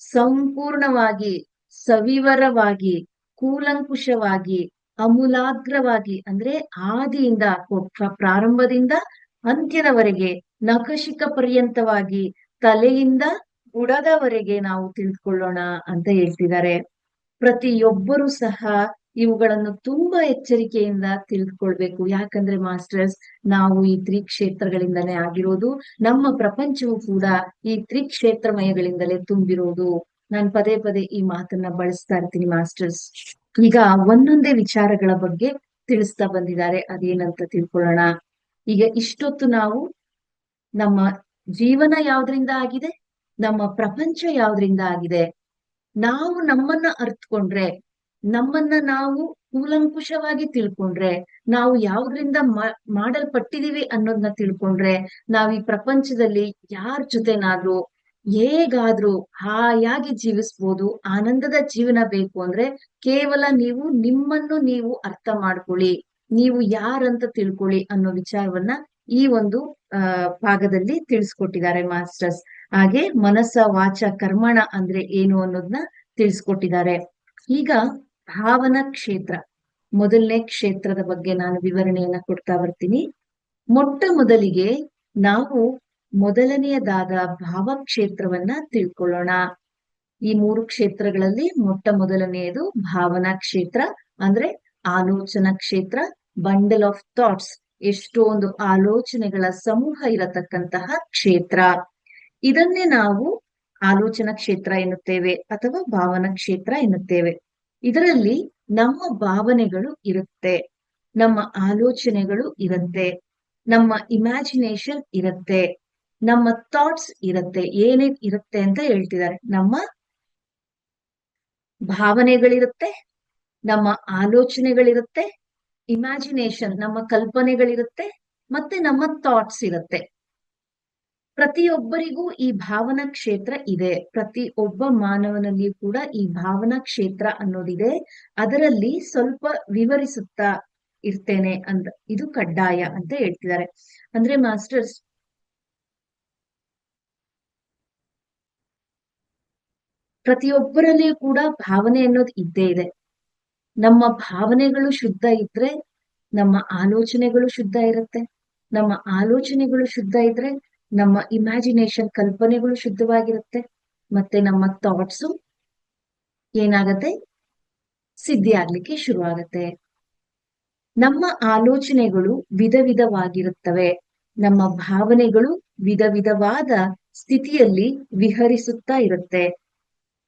ಸಂಪೂರ್ಣವಾಗಿ, ಸವಿವರವಾಗಿ, ಕೂಲಂಕುಷವಾಗಿ, ಅಮೂಲಾಗ್ರವಾಗಿ ಅಂದ್ರೆ ಆದಿಯಿಂದ, ಪ್ರಾರಂಭದಿಂದ ಅಂತ್ಯದವರೆಗೆ, ನಖಶಿಖ ಪರ್ಯಂತವಾಗಿ, ತಲೆಯಿಂದ ಬುಡದವರೆಗೆ ನಾವು ತಿಳಿದುಕೊಳ್ಳೋಣ ಅಂತ ಹೇಳ್ತಿದ್ದಾರೆ. ಪ್ರತಿಯೊಬ್ಬರೂ ಸಹ ಇವುಗಳನ್ನು ತುಂಬಾ ಎಚ್ಚರಿಕೆಯಿಂದ ತಿಳಿದುಕೊಳ್ಬೇಕು. ಯಾಕಂದ್ರೆ ಮಾಸ್ಟರ್ಸ್, ನಾವು ಈ ತ್ರಿಕ್ಷೇತ್ರಗಳಿಂದಲೇ ಆಗಿರೋದು. ನಮ್ಮ ಪ್ರಪಂಚವು ಕೂಡ ಈ ತ್ರಿಕ್ಷೇತ್ರಮಯಗಳಿಂದಲೇ ತುಂಬಿರೋದು. ನಾನು ಪದೇ ಪದೇ ಈ ಮಾತನ್ನ ಬಳಸ್ತಾ ಇರ್ತೀನಿ ಮಾಸ್ಟರ್ಸ್. ಈಗ ಒಂದೊಂದೇ ವಿಚಾರಗಳ ಬಗ್ಗೆ ತಿಳಿಸ್ತಾ ಬಂದಿದ್ದಾರೆ, ಅದೇನಂತ ತಿಳ್ಕೊಳ್ಳೋಣ. ಈಗ ಇಷ್ಟೊತ್ತು ನಾವು ನಮ್ಮ ಜೀವನ ಯಾವ್ದ್ರಿಂದ ಆಗಿದೆ, ನಮ್ಮ ಪ್ರಪಂಚ ಯಾವ್ದ್ರಿಂದ ಆಗಿದೆ, ನಾವು ನಮ್ಮನ್ನ ಅರ್ಥಕೊಂಡ್ರೆ, ನಮ್ಮನ್ನ ನಾವು ಕೂಲಂಕುಷವಾಗಿ ತಿಳ್ಕೊಂಡ್ರೆ, ನಾವು ಯಾವ್ದ್ರಿಂದ ಮಾಡಲ್ಪಟ್ಟಿದೀವಿ ಅನ್ನೋದನ್ನ ತಿಳ್ಕೊಂಡ್ರೆ, ನಾವ್ ಈ ಪ್ರಪಂಚದಲ್ಲಿ ಯಾರ ಜೊತೆನಾದ್ರೂ ಹೇಗಾದ್ರೂ ಹಾಯಾಗಿ ಜೀವಿಸ್ಬೋದು. ಆನಂದದ ಜೀವನ ಬೇಕು ಅಂದ್ರೆ ಕೇವಲ ನೀವು ನಿಮ್ಮನ್ನು ನೀವು ಅರ್ಥ ಮಾಡ್ಕೊಳ್ಳಿ, ನೀವು ಯಾರಂತ ತಿಳ್ಕೊಳ್ಳಿ ಅನ್ನೋ ವಿಚಾರವನ್ನ ಈ ಒಂದು ಭಾಗದಲ್ಲಿ ತಿಳಿಸ್ಕೊಟ್ಟಿದ್ದಾರೆ ಮಾಸ್ಟರ್ಸ್. ಹಾಗೆ ಮನಸ್ಸ ವಾಚ ಕರ್ಮಣ ಅಂದ್ರೆ ಏನು ಅನ್ನೋದನ್ನ ತಿಳಿಸ್ಕೊಟ್ಟಿದ್ದಾರೆ. ಈಗ ಭಾವನಾ ಕ್ಷೇತ್ರ, ಮೊದಲನೇ ಕ್ಷೇತ್ರದ ಬಗ್ಗೆ ನಾನು ವಿವರಣೆಯನ್ನ ಕೊಡ್ತಾ ಬರ್ತೀನಿ. ಮೊಟ್ಟ ಮೊದಲಿಗೆ ನಾವು ಮೊದಲನೆಯದಾದ ಭಾವಕ್ಷೇತ್ರವನ್ನ ತಿಳ್ಕೊಳ್ಳೋಣ. ಈ 3 ಕ್ಷೇತ್ರಗಳಲ್ಲಿ ಮೊಟ್ಟ ಮೊದಲನೆಯದು ಭಾವನಾ ಕ್ಷೇತ್ರ, ಅಂದ್ರೆ ಆಲೋಚನಾ ಕ್ಷೇತ್ರ, ಬಂಡಲ್ ಆಫ್ ಥಾಟ್ಸ್, ಎಷ್ಟೊಂದು ಆಲೋಚನೆಗಳ ಸಮೂಹ ಇರತಕ್ಕಂತಹ ಕ್ಷೇತ್ರ. ಇದನ್ನೇ ನಾವು ಆಲೋಚನಾ ಕ್ಷೇತ್ರ ಎನ್ನುತ್ತೇವೆ ಅಥವಾ ಭಾವನಾ ಕ್ಷೇತ್ರ ಎನ್ನುತ್ತೇವೆ. ಇದರಲ್ಲಿ ನಮ್ಮ ಭಾವನೆಗಳು ಇರುತ್ತೆ, ನಮ್ಮ ಆಲೋಚನೆಗಳು ಇರುತ್ತೆ, ನಮ್ಮ ಇಮ್ಯಾಜಿನೇಷನ್ ಇರುತ್ತೆ, ನಮ್ಮ ಥಾಟ್ಸ್ ಇರುತ್ತೆ. ಏನೇನ್ ಇರುತ್ತೆ ಅಂತ ಹೇಳ್ತಿದ್ದಾರೆ. ನಮ್ಮ ಭಾವನೆಗಳಿರುತ್ತೆ, ನಮ್ಮ ಆಲೋಚನೆಗಳಿರುತ್ತೆ, ಇಮ್ಯಾಜಿನೇಷನ್ ನಮ್ಮ ಕಲ್ಪನೆಗಳಿರುತ್ತೆ, ಮತ್ತೆ ನಮ್ಮ ಥಾಟ್ಸ್ ಇರುತ್ತೆ. ಪ್ರತಿಯೊಬ್ಬರಿಗೂ ಈ ಭಾವನಾ ಕ್ಷೇತ್ರ ಇದೆ. ಪ್ರತಿಯೊಬ್ಬ ಮಾನವನಲ್ಲಿಯೂ ಕೂಡ ಈ ಭಾವನಾ ಕ್ಷೇತ್ರ ಅನ್ನೋದಿದೆ. ಅದರಲ್ಲಿ ಸ್ವಲ್ಪ ವಿವರಿಸುತ್ತಾ ಇರ್ತೇನೆ ಅಂತ, ಇದು ಕಡ್ಡಾಯ ಅಂತ ಹೇಳ್ತಿದ್ದಾರೆ. ಅಂದ್ರೆ ಮಾಸ್ಟರ್ಸ್, ಪ್ರತಿಯೊಬ್ಬರಲ್ಲಿಯೂ ಕೂಡ ಭಾವನೆ ಅನ್ನೋದು ಇದ್ದೇ ಇದೆ. ನಮ್ಮ ಭಾವನೆಗಳು ಶುದ್ಧ ಇದ್ರೆ ನಮ್ಮ ಆಲೋಚನೆಗಳು ಶುದ್ಧ ಇರುತ್ತೆ, ನಮ್ಮ ಆಲೋಚನೆಗಳು ಶುದ್ಧ ಇದ್ರೆ ನಮ್ಮ ಇಮ್ಯಾಜಿನೇಷನ್ ಕಲ್ಪನೆಗಳು ಶುದ್ಧವಾಗಿರುತ್ತೆ, ಮತ್ತೆ ನಮ್ಮ ಥಾಟ್ಸು ಏನಾಗತ್ತೆ, ಸಿದ್ಧಿ ಆಗ್ಲಿಕ್ಕೆ ಶುರು ಆಗತ್ತೆ. ನಮ್ಮ ಆಲೋಚನೆಗಳು ವಿಧ ವಿಧವಾಗಿರುತ್ತವೆ, ನಮ್ಮ ಭಾವನೆಗಳು ವಿಧ ವಿಧವಾದ ಸ್ಥಿತಿಯಲ್ಲಿ ವಿಹರಿಸುತ್ತಾ ಇರುತ್ತೆ.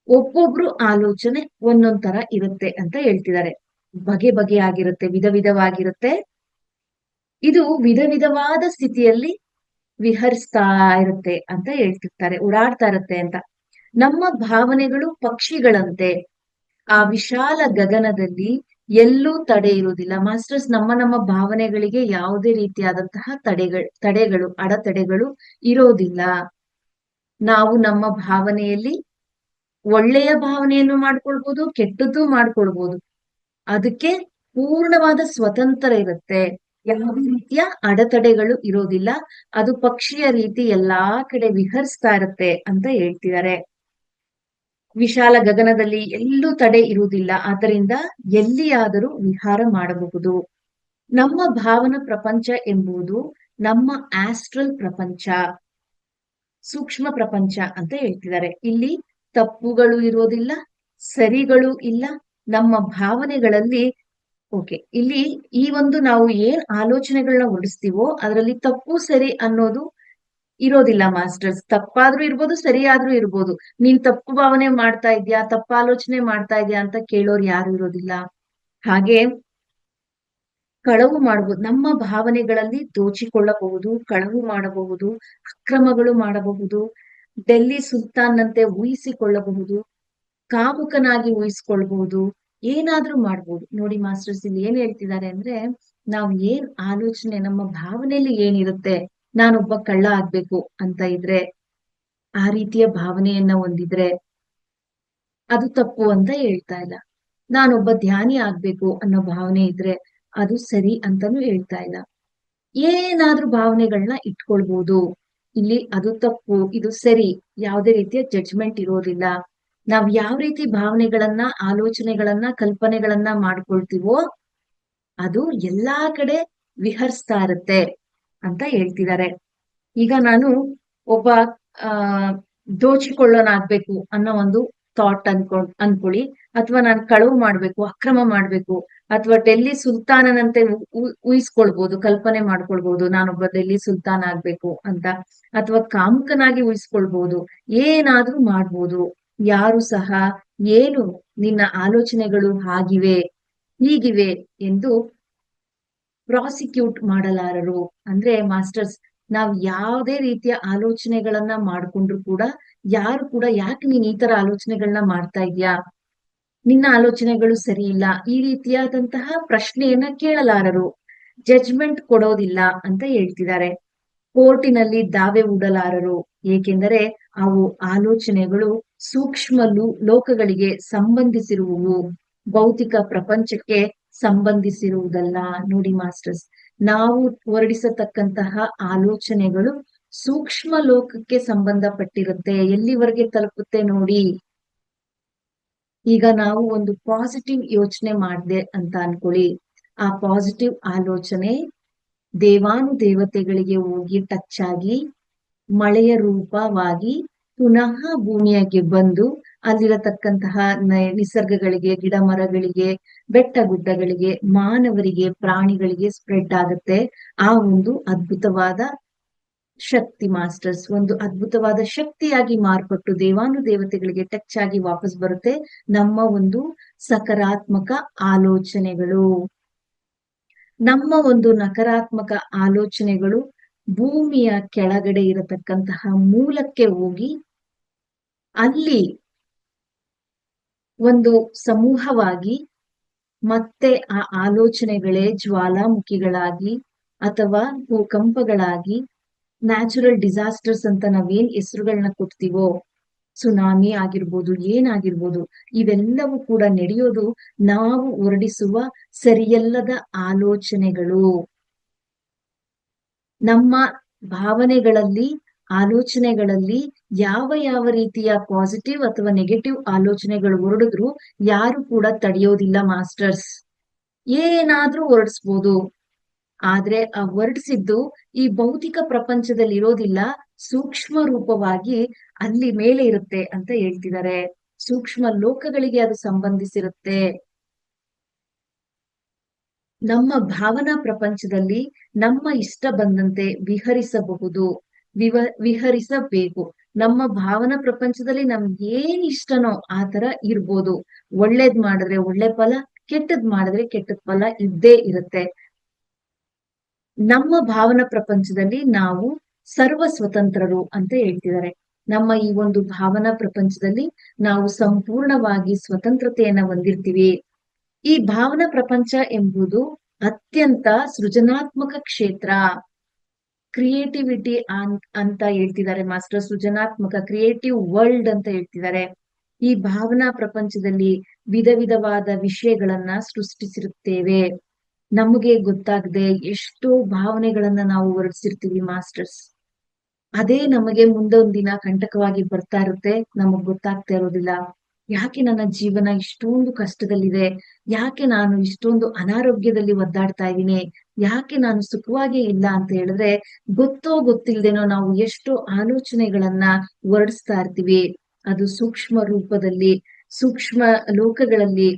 ಒಬ್ಬೊಬ್ರು ಆಲೋಚನೆ ಒಂದೊಂದ್ ತರ ಇರುತ್ತೆ ಅಂತ ಹೇಳ್ತಿದ್ದಾರೆ. ಬಗೆ ಬಗೆಯಾಗಿರುತ್ತೆ, ವಿಧ ವಿಧವಾಗಿರುತ್ತೆ. ಇದು ವಿಧ ವಿಧವಾದ ಸ್ಥಿತಿಯಲ್ಲಿ ವಿಹರಿಸ್ತಾ ಇರುತ್ತೆ ಅಂತ ಹೇಳ್ತಿರ್ತಾರೆ, ಓಡಾಡ್ತಾ ಇರುತ್ತೆ ಅಂತ. ನಮ್ಮ ಭಾವನೆಗಳು ಪಕ್ಷಿಗಳಂತೆ ಆ ವಿಶಾಲ ಗಗನದಲ್ಲಿ ಎಲ್ಲೂ ತಡೆ ಇರುವುದಿಲ್ಲ ಮಾಸ್ಟರ್ಸ್. ನಮ್ಮ ಭಾವನೆಗಳಿಗೆ ಯಾವುದೇ ರೀತಿಯಾದಂತಹ ತಡೆಗಳು ಅಡೆತಡೆಗಳು ಇರೋದಿಲ್ಲ. ನಾವು ನಮ್ಮ ಭಾವನೆಯಲ್ಲಿ ಒಳ್ಳೆಯ ಭಾವನೆಯನ್ನು ಮಾಡ್ಕೊಳ್ಬಹುದು, ಕೆಟ್ಟದ್ದು ಮಾಡ್ಕೊಳ್ಬಹುದು. ಅದಕ್ಕೆ ಪೂರ್ಣವಾದ ಸ್ವತಂತ್ರ ಇರುತ್ತೆ, ಯಾವುದೇ ರೀತಿಯ ಅಡೆತಡೆಗಳು ಇರೋದಿಲ್ಲ. ಅದು ಪಕ್ಷಿಯ ರೀತಿ ಎಲ್ಲಾ ಕಡೆ ವಿಹರಿಸ್ತಾ ಇರುತ್ತೆ ಅಂತ ಹೇಳ್ತಿದ್ದಾರೆ. ವಿಶಾಲ ಗಗನದಲ್ಲಿ ಎಲ್ಲೂ ತಡೆ ಇರುವುದಿಲ್ಲ, ಆದ್ದರಿಂದ ಎಲ್ಲಿಯಾದರೂ ವಿಹಾರ ಮಾಡಬಹುದು. ನಮ್ಮ ಭಾವನಾ ಪ್ರಪಂಚ ಎಂಬುದು ನಮ್ಮ ಆಸ್ಟ್ರಲ್ ಪ್ರಪಂಚ, ಸೂಕ್ಷ್ಮ ಪ್ರಪಂಚ ಅಂತ ಹೇಳ್ತಿದ್ದಾರೆ. ಇಲ್ಲಿ ತಪ್ಪುಗಳು ಇರೋದಿಲ್ಲ, ಸರಿಗಳು ಇಲ್ಲ. ನಮ್ಮ ಭಾವನೆಗಳಲ್ಲಿ ಇಲ್ಲಿ ಈ ಒಂದು ನಾವು ಏನ್ ಆಲೋಚನೆಗಳನ್ನ ಹೊಡಿಸ್ತೀವೋ ಅದರಲ್ಲಿ ತಪ್ಪು ಸರಿ ಅನ್ನೋದು ಇರೋದಿಲ್ಲ ಮಾಸ್ಟರ್ಸ್. ತಪ್ಪಾದ್ರೂ ಇರ್ಬೋದು, ಸರಿಯಾದ್ರೂ ಇರ್ಬೋದು. ನೀನ್ ತಪ್ಪು ಭಾವನೆ ಮಾಡ್ತಾ ಇದ್ಯಾ, ತಪ್ಪ ಆಲೋಚನೆ ಮಾಡ್ತಾ ಇದ್ಯಾ ಅಂತ ಕೇಳೋರು ಯಾರು ಇರೋದಿಲ್ಲ. ಹಾಗೆ ಕಳವು ಮಾಡಬಹುದು, ನಮ್ಮ ಭಾವನೆಗಳಲ್ಲಿ ದೋಚಿಕೊಳ್ಳಬಹುದು, ಕಳವು ಮಾಡಬಹುದು, ಅಕ್ರಮಗಳು ಮಾಡಬಹುದು, ಡೆಲ್ಲಿ ಸುಲ್ತಾನ್ನಂತೆ ಊಹಿಸಿಕೊಳ್ಳಬಹುದು, ಕಾಮುಕನಾಗಿ ಊಹಿಸ್ಕೊಳ್ಬಹುದು, ಏನಾದ್ರೂ ಮಾಡ್ಬೋದು. ನೋಡಿ ಮಾಸ್ಟರ್ಸ್, ಇಲ್ಲಿ ಏನ್ ಹೇಳ್ತಿದ್ದಾರೆ ಅಂದ್ರೆ, ನಾವ್ ಏನ್ ಆಲೋಚನೆ, ನಮ್ಮ ಭಾವನೆಯಲ್ಲಿ ಏನಿರುತ್ತೆ, ನಾನೊಬ್ಬ ಕಳ್ಳ ಆಗ್ಬೇಕು ಅಂತ ಇದ್ರೆ, ಆ ರೀತಿಯ ಭಾವನೆಯನ್ನ ಹೊಂದಿದ್ರೆ ಅದು ತಪ್ಪು ಅಂತ ಹೇಳ್ತಾ ಇಲ್ಲ. ನಾನೊಬ್ಬ ಧ್ಯಾನಿ ಆಗ್ಬೇಕು ಅನ್ನೋ ಭಾವನೆ ಇದ್ರೆ ಅದು ಸರಿ ಅಂತಾನು ಹೇಳ್ತಾ ಇಲ್ಲ. ಏನಾದ್ರೂ ಭಾವನೆಗಳನ್ನ ಇಟ್ಕೊಳ್ಬಹುದು. ಇಲ್ಲಿ ಅದು ತಪ್ಪು, ಇದು ಸರಿ, ಯಾವುದೇ ರೀತಿಯ ಜಡ್ಜ್ಮೆಂಟ್ ಇರೋದಿಲ್ಲ. ನಾವ್ ಯಾವ ರೀತಿ ಭಾವನೆಗಳನ್ನ, ಆಲೋಚನೆಗಳನ್ನ, ಕಲ್ಪನೆಗಳನ್ನ ಮಾಡ್ಕೊಳ್ತೀವೋ ಅದು ಎಲ್ಲಾ ಕಡೆ ವಿಹರಿಸ್ತಾ ಇರುತ್ತೆ ಅಂತ ಹೇಳ್ತಿದ್ದಾರೆ. ಈಗ ನಾನು ಒಬ್ಬ ಆ ದೋಚಿಕೊಳ್ಳೋನಾಗ್ಬೇಕು ಅನ್ನೋ ಒಂದು ಥಾಟ್ ಅನ್ಕೊಳ್ಳಿ. ಅಥವಾ ನಾನು ಕಳವು ಮಾಡ್ಬೇಕು, ಅಕ್ರಮ ಮಾಡ್ಬೇಕು, ಅಥವಾ ಡೆಲ್ಲಿ ಸುಲ್ತಾನನಂತೆ ಊಹಿಸ್ಕೊಳ್ಬಹುದು, ಕಲ್ಪನೆ ಮಾಡ್ಕೊಳ್ಬಹುದು ನಾನೊಬ್ಬ ಡೆಲ್ಲಿ ಸುಲ್ತಾನ್ ಆಗ್ಬೇಕು ಅಂತ, ಅಥವಾ ಕಾಮುಕನಾಗಿ ಊಹಿಸ್ಕೊಳ್ಬಹುದು, ಏನಾದ್ರೂ ಮಾಡ್ಬೋದು. ಯಾರು ಸಹ ಏನು ನಿನ್ನ ಆಲೋಚನೆಗಳು ಹಾಗಿವೆ ಹೀಗಿವೆ ಎಂದು ಪ್ರಾಸಿಕ್ಯೂಟ್ ಮಾಡಲಾರರು. ಅಂದ್ರೆ ಮಾಸ್ಟರ್ಸ್, ನಾವ್ ಯಾವುದೇ ರೀತಿಯ ಆಲೋಚನೆಗಳನ್ನ ಮಾಡ್ಕೊಂಡ್ರು ಕೂಡ ಯಾರು ಕೂಡ ಯಾಕೆ ನೀನ್ ಈ ತರ ಆಲೋಚನೆಗಳನ್ನ ಮಾಡ್ತಾ ಇದ್ಯಾ, ನಿನ್ನ ಆಲೋಚನೆಗಳು ಸರಿ ಇಲ್ಲ, ಈ ರೀತಿಯಾದಂತಹ ಪ್ರಶ್ನೆಯನ್ನ ಕೇಳಲಾರರು, ಜಡ್ಜ್ಮೆಂಟ್ ಕೊಡೋದಿಲ್ಲ ಅಂತ ಹೇಳ್ತಿದ್ದಾರೆ. ಕೋರ್ಟಿನಲ್ಲಿ ದಾವೆ ಹೂಡಲಾರರು, ಏಕೆಂದರೆ ಅವು ಆಲೋಚನೆಗಳು ಸೂಕ್ಷ್ಮ ಲೋಕಗಳಿಗೆ ಸಂಬಂಧಿಸಿರುವುವು, ಭೌತಿಕ ಪ್ರಪಂಚಕ್ಕೆ ಸಂಬಂಧಿಸಿರುವುದಲ್ಲ. ನೋಡಿ ಮಾಸ್ಟರ್ಸ್, ನಾವು ಹೊರಡಿಸತಕ್ಕಂತಹ ಆಲೋಚನೆಗಳು ಸೂಕ್ಷ್ಮ ಲೋಕಕ್ಕೆ ಸಂಬಂಧಪಟ್ಟಿರುತ್ತೆ. ಎಲ್ಲಿವರೆಗೆ ತಲುಪುತ್ತೆ ನೋಡಿ. ಈಗ ನಾವು ಒಂದು ಪಾಸಿಟಿವ್ ಯೋಚನೆ ಮಾಡಿದೆ ಅಂತ ಅನ್ಕೊಳ್ಳಿ, ಆ ಪಾಸಿಟಿವ್ ಆಲೋಚನೆ ದೇವಾನುದೇವತೆಗಳಿಗೆ ಹೋಗಿ ಟಚ್ ಆಗಿ ಮಳೆಯ ರೂಪವಾಗಿ ಪುನಃ ಭೂಮಿಯಾಗೆ ಬಂದು ಅಲ್ಲಿರತಕ್ಕಂತಹ ನಿಸರ್ಗಗಳಿಗೆ, ಗಿಡ ಮರಗಳಿಗೆ, ಬೆಟ್ಟ ಗುಡ್ಡಗಳಿಗೆ, ಮಾನವರಿಗೆ, ಪ್ರಾಣಿಗಳಿಗೆ ಸ್ಪ್ರೆಡ್ ಆಗುತ್ತೆ. ಆ ಒಂದು ಅದ್ಭುತವಾದ ಶಕ್ತಿ ಮಾಸ್ಟರ್ಸ್, ಒಂದು ಅದ್ಭುತವಾದ ಶಕ್ತಿಯಾಗಿ ಮಾರ್ಪಟ್ಟು ದೇವಾನುದೇವತೆಗಳಿಗೆ ಟಚ್ ಆಗಿ ವಾಪಸ್ ಬರುತ್ತೆ ನಮ್ಮ ಒಂದು ಸಕಾರಾತ್ಮಕ ಆಲೋಚನೆಗಳು. ನಮ್ಮ ಒಂದು ನಕಾರಾತ್ಮಕ ಆಲೋಚನೆಗಳು ಭೂಮಿಯ ಕೆಳಗಡೆ ಇರತಕ್ಕಂತಹ ಮೂಲಕ್ಕೆ ಹೋಗಿ ಅಲ್ಲಿ ಒಂದು ಸಮೂಹವಾಗಿ ಮತ್ತೆ ಆ ಆಲೋಚನೆಗಳೇ ಜ್ವಾಲಾಮುಖಿಗಳಾಗಿ ಅಥವಾ ಭೂಕಂಪಗಳಾಗಿ, ನ್ಯಾಚುರಲ್ ಡಿಸಾಸ್ಟರ್ಸ್ ಅಂತ ನಾವೇನ್ ಹೆಸರುಗಳನ್ನ ಕೊಡ್ತೀವೋ, ಸುನಾಮಿ ಆಗಿರ್ಬೋದು, ಏನಾಗಿರ್ಬೋದು, ಇವೆಲ್ಲವೂ ಕೂಡ ನಡೆಯೋದು ನಾವು ಹೊರಡಿಸುವ ಸರಿಯಲ್ಲದ ಆಲೋಚನೆಗಳು. ನಮ್ಮ ಭಾವನೆಗಳಲ್ಲಿ, ಆಲೋಚನೆಗಳಲ್ಲಿ ಯಾವ ಯಾವ ರೀತಿಯ ಪಾಸಿಟಿವ್ ಅಥವಾ ನೆಗೆಟಿವ್ ಆಲೋಚನೆಗಳು ಹೊರಡಿದ್ರು ಯಾರು ಕೂಡ ತಡೆಯೋದಿಲ್ಲ ಮಾಸ್ಟರ್ಸ್. ಏನಾದ್ರೂ ಹೊರಡಿಸ್ಬೋದು, ಆದ್ರೆ ಆ ಹೊರಡಿಸಿದ್ದು ಈ ಭೌತಿಕ ಪ್ರಪಂಚದಲ್ಲಿ ಇರೋದಿಲ್ಲ, ಸೂಕ್ಷ್ಮ ರೂಪವಾಗಿ ಅಲ್ಲಿ ಮೇಲೆ ಇರುತ್ತೆ ಅಂತ ಹೇಳ್ತಿದ್ದಾರೆ. ಸೂಕ್ಷ್ಮ ಲೋಕಗಳಿಗೆ ಅದು ಸಂಬಂಧಿಸಿರುತ್ತೆ. ನಮ್ಮ ಭಾವನಾ ಪ್ರಪಂಚದಲ್ಲಿ ನಮ್ಮ ಇಷ್ಟ ಬಂದಂತೆ ವಿಹರಿಸಬಹುದು, ವಿಹರಿಸಬೇಕು. ನಮ್ಮ ಭಾವನಾ ಪ್ರಪಂಚದಲ್ಲಿ ನಮ್ಗೆ ಏನ್ ಇಷ್ಟನೋ ಆ ತರ ಇರ್ಬೋದು. ಒಳ್ಳೇದ್ ಮಾಡಿದ್ರೆ ಒಳ್ಳೆ ಫಲ, ಕೆಟ್ಟದ್ ಮಾಡಿದ್ರೆ ಕೆಟ್ಟದ್ ಫಲ ಇದ್ದೇ ಇರುತ್ತೆ. ನಮ್ಮ ಭಾವನಾ ಪ್ರಪಂಚದಲ್ಲಿ ನಾವು ಸರ್ವ ಸ್ವತಂತ್ರರು ಅಂತ ಹೇಳ್ತಿದ್ದಾರೆ. ನಮ್ಮ ಈ ಒಂದು ಭಾವನಾ ಪ್ರಪಂಚದಲ್ಲಿ ನಾವು ಸಂಪೂರ್ಣವಾಗಿ ಸ್ವತಂತ್ರತೆಯನ್ನ ಹೊಂದಿರ್ತೀವಿ. ಈ ಭಾವನಾ ಪ್ರಪಂಚ ಎಂಬುದು ಅತ್ಯಂತ ಸೃಜನಾತ್ಮಕ ಕ್ಷೇತ್ರ, ಕ್ರಿಯೇಟಿವಿಟಿ ಅಂತ ಹೇಳ್ತಿದ್ದಾರೆ ಮಾಸ್ಟರ್. ಸೃಜನಾತ್ಮಕ, ಕ್ರಿಯೇಟಿವ್ ವರ್ಲ್ಡ್ ಅಂತ ಹೇಳ್ತಿದ್ದಾರೆ. ಈ ಭಾವನಾ ಪ್ರಪಂಚದಲ್ಲಿ ವಿಧ ವಿಧವಾದ ವಿಷಯಗಳನ್ನ ಸೃಷ್ಟಿಸಿರುತ್ತೇವೆ. ನಮಗೆ ಗೊತ್ತಾಗದೆ ಎಷ್ಟೋ ಭಾವನೆಗಳನ್ನ ನಾವು ಹೊರಡಿಸಿರ್ತೀವಿ ಮಾಸ್ಟರ್ಸ್. ಅದೇ ನಮಗೆ ಮುಂದೊಂದ್ ದಿನ ಕಂಟಕವಾಗಿ ಬರ್ತಾ ಇರುತ್ತೆ, ನಮಗ್ ಗೊತ್ತಾಗ್ತಾ ಇರೋದಿಲ್ಲ. ಯಾಕೆ ನನ್ನ ಜೀವನ ಇಷ್ಟೊಂದು ಕಷ್ಟದಲ್ಲಿದೆ, ಯಾಕೆ ನಾನು ಇಷ್ಟೊಂದು ಅನಾರೋಗ್ಯದಲ್ಲಿ ಒದ್ದಾಡ್ತಾ ಇದ್ದೀನಿ, ಯಾಕೆ ನಾನು ಸುಖವಾಗಿ ಇಲ್ಲ ಅಂತ ಹೇಳಿದ್ರೆ, ಗೊತ್ತೋ ಗೊತ್ತಿಲ್ದೇನೋ ನಾವು ಎಷ್ಟೋ ಆಲೋಚನೆಗಳನ್ನ ಹೊರಡಿಸ್ತಾ ಇರ್ತೀವಿ. ಅದು ಸೂಕ್ಷ್ಮ ರೂಪದಲ್ಲಿ, ಸೂಕ್ಷ್ಮ ಲೋಕಗಳಲ್ಲಿ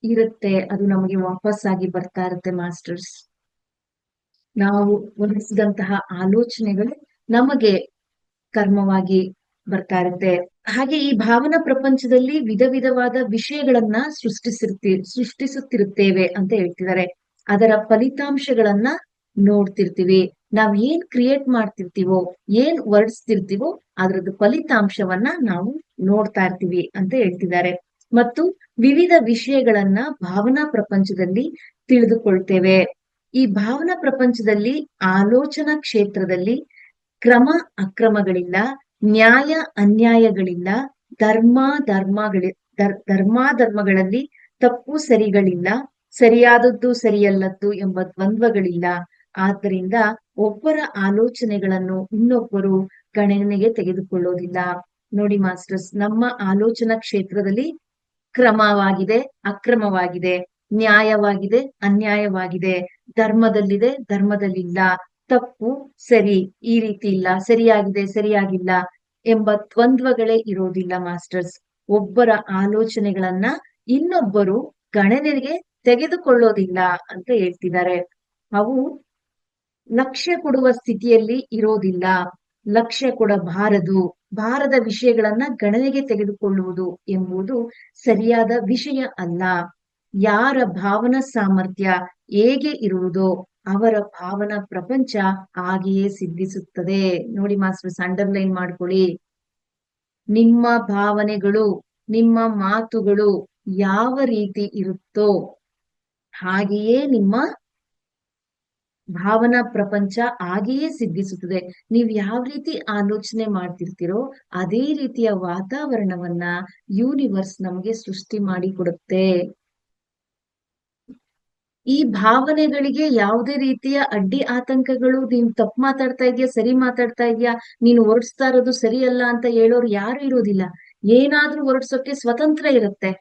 ಇರುತ್ತೆ. ಅದು ನಮಗೆ ವಾಪಸ್ ಆಗಿ ಬರ್ತಾ ಇರುತ್ತೆ ಮಾಸ್ಟರ್ಸ್. ನಾವು ಹೊರಡಿಸಿದಂತಹ ಆಲೋಚನೆಗಳು ನಮಗೆ ಕರ್ಮವಾಗಿ ಬರ್ತಾ ಇರುತ್ತೆ. ಹಾಗೆ ಈ ಭಾವನಾ ಪ್ರಪಂಚದಲ್ಲಿ ವಿಧ ವಿಧವಾದ ವಿಷಯಗಳನ್ನ ಸೃಷ್ಟಿಸುತ್ತಿರುತ್ತೇವೆ ಅಂತ ಹೇಳ್ತಿದ್ದಾರೆ. ಅದರ ಫಲಿತಾಂಶಗಳನ್ನ ನೋಡ್ತಿರ್ತೀವಿ. ನಾವ್ ಏನ್ ಕ್ರಿಯೇಟ್ ಮಾಡ್ತಿರ್ತೀವೋ, ಏನ್ ಹೊರಡಿಸ್ತಿರ್ತೀವೋ ಅದ್ರದ್ದು ಫಲಿತಾಂಶವನ್ನ ನಾವು ನೋಡ್ತಾ ಇರ್ತೀವಿ ಅಂತ ಹೇಳ್ತಿದ್ದಾರೆ. ಮತ್ತು ವಿವಿಧ ವಿಷಯಗಳನ್ನ ಭಾವನಾ ಪ್ರಪಂಚದಲ್ಲಿ ತಿಳಿದುಕೊಳ್ತೇವೆ. ಈ ಭಾವನಾ ಪ್ರಪಂಚದಲ್ಲಿ ಆಲೋಚನಾ ಕ್ಷೇತ್ರದಲ್ಲಿ ಕ್ರಮ ಅಕ್ರಮಗಳಿಲ್ಲ, ನ್ಯಾಯ ಅನ್ಯಾಯಗಳಿಲ್ಲ, ಧರ್ಮಾಧರ್ಮಗಳಲ್ಲಿ ತಪ್ಪು ಸರಿಗಳಿಲ್ಲ, ಸರಿಯಾದದ್ದು ಸರಿಯಲ್ಲದ್ದು ಎಂಬ ದ್ವಂದ್ವಗಳಿಲ್ಲ. ಆದ್ದರಿಂದ ಒಬ್ಬರ ಆಲೋಚನೆಗಳನ್ನು ಇನ್ನೊಬ್ಬರು ಗಣನೆಗೆ ತೆಗೆದುಕೊಳ್ಳೋದಿಲ್ಲ. ನೋಡಿ ಮಾಸ್ಟರ್ಸ್, ನಮ್ಮ ಆಲೋಚನಾ ಕ್ಷೇತ್ರದಲ್ಲಿ ಕ್ರಮವಾಗಿದೆ, ಅಕ್ರಮವಾಗಿದೆ, ನ್ಯಾಯವಾಗಿದೆ, ಅನ್ಯಾಯವಾಗಿದೆ, ಧರ್ಮದಲ್ಲಿದೆ, ಧರ್ಮದಲ್ಲಿಲ್ಲ, ತಪ್ಪು ಸರಿ ಈ ರೀತಿ ಇಲ್ಲ, ಸರಿಯಾಗಿದೆ ಸರಿಯಾಗಿಲ್ಲ ಎಂಬ ದ್ವಂದ್ವಗಳೇ ಇರೋದಿಲ್ಲ ಮಾಸ್ಟರ್ಸ್. ಒಬ್ಬರ ಆಲೋಚನೆಗಳನ್ನ ಇನ್ನೊಬ್ಬರು ಗಣನೆಗೆ ತೆಗೆದುಕೊಳ್ಳೋದಿಲ್ಲ ಅಂತ ಹೇಳ್ತಿದ್ದಾರೆ. ಅವು ಲಕ್ಷ್ಯ ಕೊಡುವ ಸ್ಥಿತಿಯಲ್ಲಿ ಇರೋದಿಲ್ಲ. ಲಕ್ಷ್ಯ ಕೊಡಬಾರದು. ಬಾರದ ವಿಷಯಗಳನ್ನ ಗಣನೆಗೆ ತೆಗೆದುಕೊಳ್ಳುವುದು ಎಂಬುದು ಸರಿಯಾದ ವಿಷಯ ಅಲ್ಲ. ಯಾರ ಭಾವನಾ ಸಾಮರ್ಥ್ಯ ಹೇಗೆ ಇರುವುದೋ ಅವರ ಭಾವನಾ ಪ್ರಪಂಚ ಹಾಗೆಯೇ ಸಿದ್ಧಿಸುತ್ತದೆ. ನೋಡಿ ಮಾಸ್ಟರ್ಸ್, ಅಂಡರ್ಲೈನ್ ಮಾಡ್ಕೊಳ್ಳಿ. ನಿಮ್ಮ ಭಾವನೆಗಳು, ನಿಮ್ಮ ಮಾತುಗಳು ಯಾವ ರೀತಿ ಇರುತ್ತೋ ಹಾಗೆಯೇ ನಿಮ್ಮ ಭಾವನಾ ಪ್ರಪಂಚ ಹಾಗೆಯೇ ಸಿದ್ಧಿಸುತ್ತದೆ. ನೀವ್ ಯಾವ ರೀತಿ ಆಲೋಚನೆ ಮಾಡ್ತಿರ್ತೀರೋ ಅದೇ ರೀತಿಯ ವಾತಾವರಣವನ್ನ ಯೂನಿವರ್ಸ್ ನಮಗೆ ಸೃಷ್ಟಿ ಮಾಡಿ ಕೊಡುತ್ತೆ. ಈ ಭಾವನೆಗಳಿಗೆ ಯಾವುದೇ ರೀತಿಯ ಅಡ್ಡಿ ಆತಂಕಗಳು, ನೀನ್ ತಪ್ಪು ಮಾತಾಡ್ತಾ ಇದೀಯಾ, ಸರಿ ಮಾತಾಡ್ತಾ ಇದೀಯಾ, ನೀನು ಹೊರಡಿಸ್ತಾ ಇರೋದು ಸರಿ ಅಲ್ಲ ಅಂತ ಹೇಳೋರು ಯಾರು ಇರೋದಿಲ್ಲ. ಏನಾದ್ರೂ ಹೊರಡ್ಸೋಕೆ ಸ್ವತಂತ್ರ ಇರುತ್ತೆ.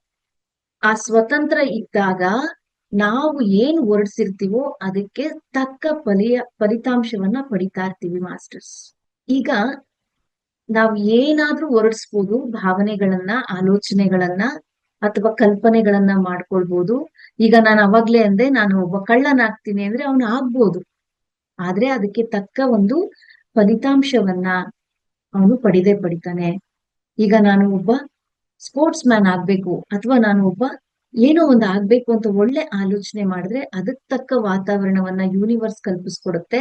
ಆ ಸ್ವತಂತ್ರ ಇದ್ದಾಗ ನಾವು ಏನ್ ಹೊರಡ್ಸಿರ್ತೀವೋ ಅದಕ್ಕೆ ತಕ್ಕ ಫಲಿತಾಂಶವನ್ನ ಪಡಿತಾ ಇರ್ತೀವಿ ಮಾಸ್ಟರ್ಸ್. ಈಗ ನಾವು ಏನಾದ್ರೂ ಹೊರಡಿಸ್ಬೋದು, ಭಾವನೆಗಳನ್ನ, ಆಲೋಚನೆಗಳನ್ನ ಅಥವಾ ಕಲ್ಪನೆಗಳನ್ನ ಮಾಡ್ಕೊಳ್ಬೋದು. ಈಗ ನಾನು ಅವಾಗ್ಲೇ ಅಂದೆ, ನಾನು ಒಬ್ಬ ಕಳ್ಳನಾಗ್ತೀನಿ ಅಂದ್ರೆ ಅವನು ಆಗ್ಬೋದು, ಆದ್ರೆ ಅದಕ್ಕೆ ತಕ್ಕ ಒಂದು ಫಲಿತಾಂಶವನ್ನ ಅವನು ಪಡಿತಾನೆ. ಈಗ ನಾನು ಒಬ್ಬ ಸ್ಪೋರ್ಟ್ಸ್ ಮ್ಯಾನ್ ಆಗ್ಬೇಕು ಅಥವಾ ನಾನು ಒಬ್ಬ ಏನೋ ಒಂದು ಆಗ್ಬೇಕು ಅಂತ ಒಳ್ಳೆ ಆಲೋಚನೆ ಮಾಡಿದ್ರೆ ಅದಕ್ಕೆ ತಕ್ಕ ವಾತಾವರಣವನ್ನ ಯೂನಿವರ್ಸ್ ಕಲ್ಪಿಸ್ಕೊಡುತ್ತೆ.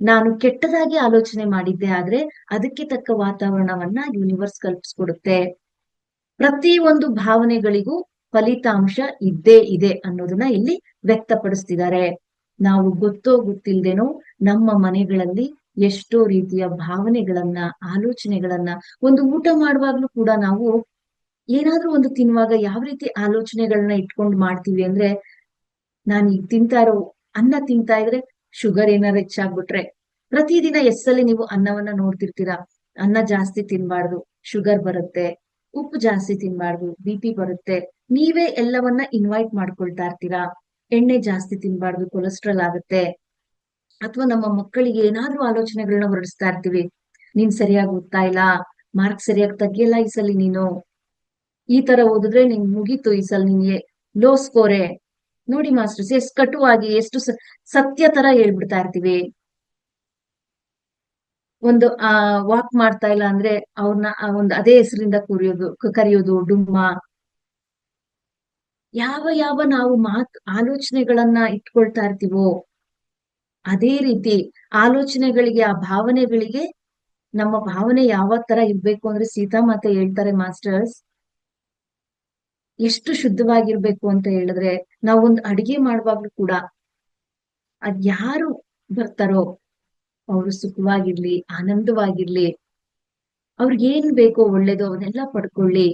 ನಾನು ಕೆಟ್ಟದಾಗಿ ಆಲೋಚನೆ ಮಾಡಿದ್ದೆ ಆದ್ರೆ ಅದಕ್ಕೆ ತಕ್ಕ ವಾತಾವರಣವನ್ನ ಯೂನಿವರ್ಸ್ ಕಲ್ಪಿಸ್ಕೊಡುತ್ತೆ. ಪ್ರತಿ ಒಂದು ಭಾವನೆಗಳಿಗೂ ಫಲಿತಾಂಶ ಇದ್ದೇ ಇದೆ ಅನ್ನೋದನ್ನ ಇಲ್ಲಿ ವ್ಯಕ್ತಪಡಿಸ್ತಿದ್ದಾರೆ. ನಾವು ಗೊತ್ತೋ ಗೊತ್ತಿಲ್ದೇನೋ ನಮ್ಮ ಮನೆಗಳಲ್ಲಿ ಎಷ್ಟೋ ರೀತಿಯ ಭಾವನೆಗಳನ್ನ, ಆಲೋಚನೆಗಳನ್ನ, ಒಂದು ಊಟ ಮಾಡುವಾಗ್ಲೂ ಕೂಡ ನಾವು ಏನಾದ್ರೂ ಒಂದು ತಿನ್ನುವಾಗ ಯಾವ ರೀತಿ ಆಲೋಚನೆಗಳನ್ನ ಇಟ್ಕೊಂಡು ಮಾಡ್ತೀವಿ ಅಂದ್ರೆ, ನಾನು ಈಗ ತಿಂತಾ ಇರೋ ಅನ್ನ ತಿಂತಾ ಇದ್ರೆ ಶುಗರ್ ಏನಾರು ಹೆಚ್ಚಾಗ್ಬಿಟ್ರೆ, ಪ್ರತಿದಿನ ಎಸ್ಸಲ್ಲಿ ನೀವು ಅನ್ನವನ್ನ ನೋಡ್ತಿರ್ತೀರಾ. ಅನ್ನ ಜಾಸ್ತಿ ತಿನ್ಬಾರ್ದು, ಶುಗರ್ ಬರುತ್ತೆ. ಉಪ್ಪು ಜಾಸ್ತಿ ತಿನ್ಬಾರ್ದು, BP ಬರುತ್ತೆ. ನೀವೇ ಎಲ್ಲವನ್ನ ಇನ್ವೈಟ್ ಮಾಡ್ಕೊಳ್ತಾ ಇರ್ತೀರಾ. ಎಣ್ಣೆ ಜಾಸ್ತಿ ತಿನ್ಬಾರ್ದು, ಕೊಲೆಸ್ಟ್ರಾಲ್ ಆಗುತ್ತೆ. ಅಥವಾ ನಮ್ಮ ಮಕ್ಕಳಿಗೆ ಏನಾದ್ರೂ ಆಲೋಚನೆಗಳನ್ನ ಹೊರಡಿಸ್ತಾ ಇರ್ತೀವಿ. ನೀನ್ ಸರಿಯಾಗಿ ಓದ್ತಾ ಇಲ್ಲ, ಮಾರ್ಕ್ ಸರಿಯಾಗಿ ತೆಗಿಯಲ್ಲ ಈ ಸಲ ನೀನು, ಈ ತರ ಓದಿದ್ರೆ ನಿನ್ ಮುಗೀತು ಈ ಸಲ ನಿನ್ಗೆ ಲೋ ಸ್ಕೋರೆ. ನೋಡಿ ಮಾಸ್ಟರ್ಸ್, ಎಷ್ಟು ಕಟುವಾಗಿ, ಎಷ್ಟು ಸತ್ಯ ತರ ಹೇಳ್ಬಿಡ್ತಾ ಇರ್ತೀವಿ. ಒಂದು ವಾಕ್ ಮಾಡ್ತಾ ಇಲ್ಲ ಅಂದ್ರೆ ಅವ್ರನ್ನ ಒಂದು ಅದೇ ಹೆಸರಿಂದ ಕರೆಯೋದು ಡುಮ್ಮ. ಯಾವ ಯಾವ ನಾವು ಆಲೋಚನೆಗಳನ್ನ ಇಟ್ಕೊಳ್ತಾ ಇರ್ತೀವೋ ಅದೇ ರೀತಿ ಆಲೋಚನೆಗಳಿಗೆ, ಆ ಭಾವನೆಗಳಿಗೆ ನಮ್ಮ ಭಾವನೆ ಯಾವ ತರ ಇರ್ಬೇಕು ಅಂದ್ರೆ ಸೀತಾಮಾತೆ ಹೇಳ್ತಾರೆ ಮಾಸ್ಟರ್ಸ್, ಎಷ್ಟು ಶುದ್ಧವಾಗಿರ್ಬೇಕು ಅಂತ ಹೇಳಿದ್ರೆ, ನಾವೊಂದು ಅಡಿಗೆ ಮಾಡುವಾಗ್ಲೂ ಕೂಡ ಅದ್ ಯಾರು ಬರ್ತಾರೋ ಅವರು ಸುಖವಾಗಿರ್ಲಿ, ಆನಂದವಾಗಿರ್ಲಿ, ಅವ್ರಿಗೆ ಏನ್ ಬೇಕೋ ಒಳ್ಳೇದು ಅವನ್ನೆಲ್ಲ ಪಡ್ಕೊಳ್ಳಿ.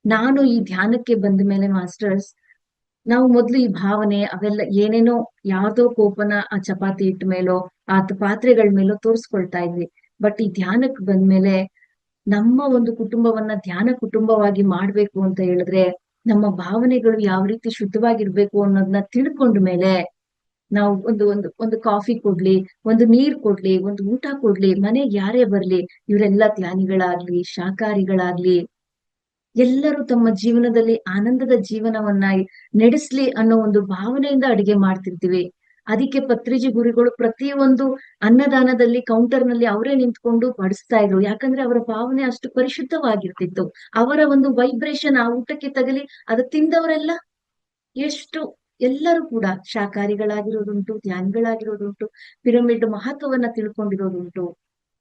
ನಾನು ಈ ಧ್ಯಾನಕ್ಕೆ ಬಂದ ಮೇಲೆ ಮಾಸ್ಟರ್ಸ್, ನಾವು ಮೊದ್ಲು ಈ ಭಾವನೆ ಅವೆಲ್ಲ ಏನೇನೋ ಯಾವ್ದೋ ಕೋಪನ ಆ ಚಪಾತಿ ಇಟ್ಟ ಮೇಲೋ ಆ ಪಾತ್ರೆಗಳ ಮೇಲೋ ತೋರ್ಸ್ಕೊಳ್ತಾ ಇದ್ವಿ. ಬಟ್ ಈ ಧ್ಯಾನಕ್ಕೆ ಬಂದ್ಮೇಲೆ ನಮ್ಮ ಒಂದು ಕುಟುಂಬವನ್ನ ಧ್ಯಾನ ಕುಟುಂಬವಾಗಿ ಮಾಡ್ಬೇಕು ಅಂತ ಹೇಳಿದ್ರೆ, ನಮ್ಮ ಭಾವನೆಗಳು ಯಾವ ರೀತಿ ಶುದ್ಧವಾಗಿರ್ಬೇಕು ಅನ್ನೋದನ್ನ ತಿಳ್ಕೊಂಡ ಮೇಲೆ ನಾವು ಒಂದು ಒಂದು ಒಂದು ಕಾಫಿ ಕೊಡ್ಲಿ, ಒಂದು ನೀರ್ ಕೊಡ್ಲಿ, ಒಂದು ಊಟ ಕೊಡ್ಲಿ, ಮನೆಗೆ ಯಾರೇ ಬರ್ಲಿ, ಇವರೆಲ್ಲ ಧ್ಯಾನಿಗಳಾಗ್ಲಿ, ಶಾಕಾಹಾರಿಗಳಾಗ್ಲಿ, ಎಲ್ಲರೂ ತಮ್ಮ ಜೀವನದಲ್ಲಿ ಆನಂದದ ಜೀವನವನ್ನ ನಡೆಸ್ಲಿ ಅನ್ನೋ ಒಂದು ಭಾವನೆಯಿಂದ ಅಡಿಗೆ ಮಾಡ್ತಿರ್ತೀವಿ. ಅದಕ್ಕೆ ಪತ್ರಿಜಿ ಗುರುಗಳು ಪ್ರತಿಯೊಂದು ಅನ್ನದಾನದಲ್ಲಿ ಕೌಂಟರ್ ನಲ್ಲಿ ಅವರೇ ನಿಂತ್ಕೊಂಡು ಬಡಿಸ್ತಾ ಇದ್ರು. ಯಾಕಂದ್ರೆ ಅವರ ಭಾವನೆ ಅಷ್ಟು ಪರಿಶುದ್ಧವಾಗಿರ್ತಿತ್ತು. ಅವರ ಒಂದು ವೈಬ್ರೇಷನ್ ಆ ಊಟಕ್ಕೆ ತಗಲಿ, ಅದು ತಿಂದವರೆಲ್ಲ ಎಷ್ಟು ಎಲ್ಲರೂ ಕೂಡ ಶಾಕಾಹಾರಿಗಳಾಗಿರೋದುಂಟು, ಧ್ಯಾನಿಗಳಾಗಿರೋದುಂಟು, ಪಿರಮಿಡ್ ಮಹತ್ವವನ್ನ ತಿಳ್ಕೊಂಡಿರೋದುಂಟು.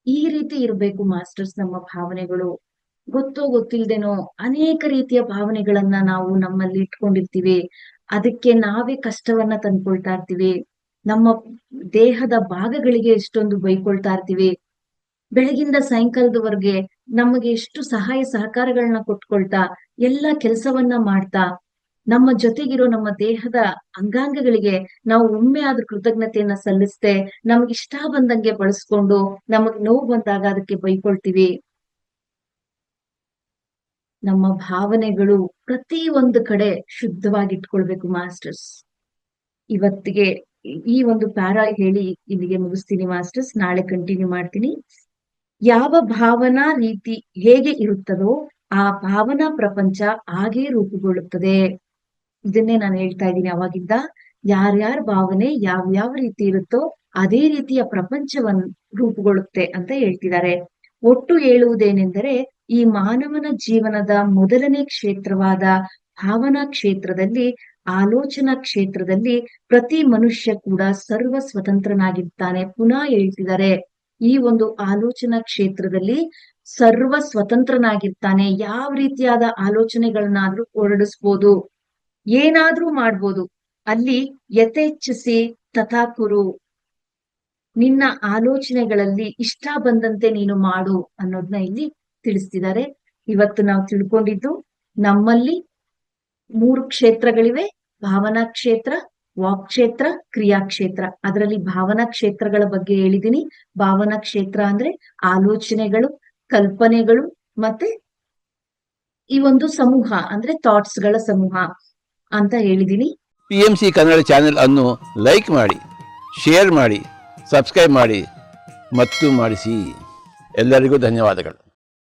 ಈ ರೀತಿ ಇರ್ಬೇಕು ಮಾಸ್ಟರ್ಸ್ ನಮ್ಮ ಭಾವನೆಗಳು. ಗೊತ್ತೋ ಗೊತ್ತಿಲ್ದೇನೋ ಅನೇಕ ರೀತಿಯ ಭಾವನೆಗಳನ್ನ ನಾವು ನಮ್ಮಲ್ಲಿ ಇಟ್ಕೊಂಡಿರ್ತೀವಿ. ಅದಕ್ಕೆ ನಾವೇ ಕಷ್ಟವನ್ನ ತಂದ್ಕೊಳ್ತಾ ಇರ್ತೀವಿ. ನಮ್ಮ ದೇಹದ ಭಾಗಗಳಿಗೆ ಎಷ್ಟೊಂದು ಬೈಕೊಳ್ತಾ ಇರ್ತೀವಿ. ಬೆಳಗಿಂದ ಸಾಯಂಕಾಲದವರೆಗೆ ನಮಗೆ ಎಷ್ಟು ಸಹಾಯ ಸಹಕಾರಗಳನ್ನ ಕೊಟ್ಕೊಳ್ತಾ ಎಲ್ಲ ಕೆಲಸವನ್ನ ಮಾಡ್ತಾ ನಮ್ಮ ಜೊತೆಗಿರೋ ನಮ್ಮ ದೇಹದ ಅಂಗಾಂಗಗಳಿಗೆ ನಾವು ಒಮ್ಮೆ ಆದ್ರೂ ಕೃತಜ್ಞತೆಯನ್ನ ಸಲ್ಲಿಸ್ತೆ ನಮ್ಗೆ ಇಷ್ಟ ಬಂದಂಗೆ ಬಳಸ್ಕೊಂಡು ನಮಗ್ ನೋವು ಬಂದಾಗ ಅದಕ್ಕೆ ಬೈಕೊಳ್ತೀವಿ. ನಮ್ಮ ಭಾವನೆಗಳು ಪ್ರತಿ ಒಂದು ಕಡೆ ಶುದ್ಧವಾಗಿಟ್ಕೊಳ್ಬೇಕು ಮಾಸ್ಟರ್ಸ್. ಇವತ್ತಿಗೆ ಈ ಒಂದು ಪ್ಯಾರಾ ಹೇಳಿ ಇಲ್ಲಿಗೆ ಮುಗಿಸ್ತೀನಿ ಮಾಸ್ಟರ್ಸ್. ನಾಳೆ ಕಂಟಿನ್ಯೂ ಮಾಡ್ತೀನಿ. ಯಾವ ಭಾವನಾ ರೀತಿ ಹೇಗೆ ಇರುತ್ತದೋ ಆ ಭಾವನಾ ಪ್ರಪಂಚ ಹಾಗೇ ರೂಪುಗೊಳ್ಳುತ್ತದೆ. ಇದನ್ನೇ ನಾನು ಹೇಳ್ತಾ ಇದ್ದೀನಿ ಅವಾಗಿಂದ. ಯಾರ್ಯಾರ ಭಾವನೆ ಯಾವ್ಯಾವ ರೀತಿ ಇರುತ್ತೋ ಅದೇ ರೀತಿಯ ಪ್ರಪಂಚವನ್ ರೂಪುಗೊಳ್ಳುತ್ತೆ ಅಂತ ಹೇಳ್ತಿದ್ದಾರೆ. ಒಟ್ಟು ಹೇಳುವುದೇನೆಂದರೆ, ಈ ಮಾನವನ ಜೀವನದ ಮೊದಲನೇ ಕ್ಷೇತ್ರವಾದ ಭಾವನಾ ಕ್ಷೇತ್ರದಲ್ಲಿ, ಆಲೋಚನಾ ಕ್ಷೇತ್ರದಲ್ಲಿ ಪ್ರತಿ ಮನುಷ್ಯ ಕೂಡ ಸರ್ವ ಸ್ವತಂತ್ರನಾಗಿರ್ತಾನೆ. ಪುನಃ ಹೇಳ್ತಿದ್ದಾರೆ, ಈ ಒಂದು ಆಲೋಚನಾ ಕ್ಷೇತ್ರದಲ್ಲಿ ಸರ್ವ ಸ್ವತಂತ್ರನಾಗಿರ್ತಾನೆ. ಯಾವ ರೀತಿಯಾದ ಆಲೋಚನೆಗಳನ್ನಾದ್ರೂ ಹೊರಡಿಸ್ಬೋದು, ಏನಾದ್ರೂ ಮಾಡ್ಬೋದು. ಅಲ್ಲಿ ಯಥೇಚ್ಛಸಿ ತಥಾಕುರು, ನಿನ್ನ ಆಲೋಚನೆಗಳಲ್ಲಿ ಇಷ್ಟ ಬಂದಂತೆ ನೀನು ಮಾಡು ಅನ್ನೋದನ್ನ ಇಲ್ಲಿ ತಿಳಿಸ್ತಿದ್ದಾರೆ. ಇವತ್ತು ನಾವು ತಿಳ್ಕೊಂಡಿದ್ದು, ನಮ್ಮಲ್ಲಿ 3 ಕ್ಷೇತ್ರಗಳಿವೆ: ಭಾವನಾ ಕ್ಷೇತ್ರ, ವಾಕ್ ಕ್ಷೇತ್ರ, ಕ್ರಿಯಾಕ್ಷೇತ್ರ. ಅದರಲ್ಲಿ ಭಾವನಾ ಕ್ಷೇತ್ರಗಳ ಬಗ್ಗೆ ಹೇಳಿದೀನಿ. ಭಾವನಾ ಕ್ಷೇತ್ರ ಅಂದ್ರೆ ಆಲೋಚನೆಗಳು, ಕಲ್ಪನೆಗಳು, ಮತ್ತೆ ಈ ಒಂದು ಸಮೂಹ ಅಂದ್ರೆ ಥಾಟ್ಸ್ ಗಳ ಸಮೂಹ ಅಂತ ಹೇಳಿದೀನಿ. PMC ಕನ್ನಡ ಚಾನೆಲ್ ಅನ್ನು ಲೈಕ್ ಮಾಡಿ, ಶೇರ್ ಮಾಡಿ, ಸಬ್ಸ್ಕ್ರೈಬ್ ಮಾಡಿ ಮತ್ತು ಮಾಡಿಸಿ. ಎಲ್ಲರಿಗೂ ಧನ್ಯವಾದಗಳು.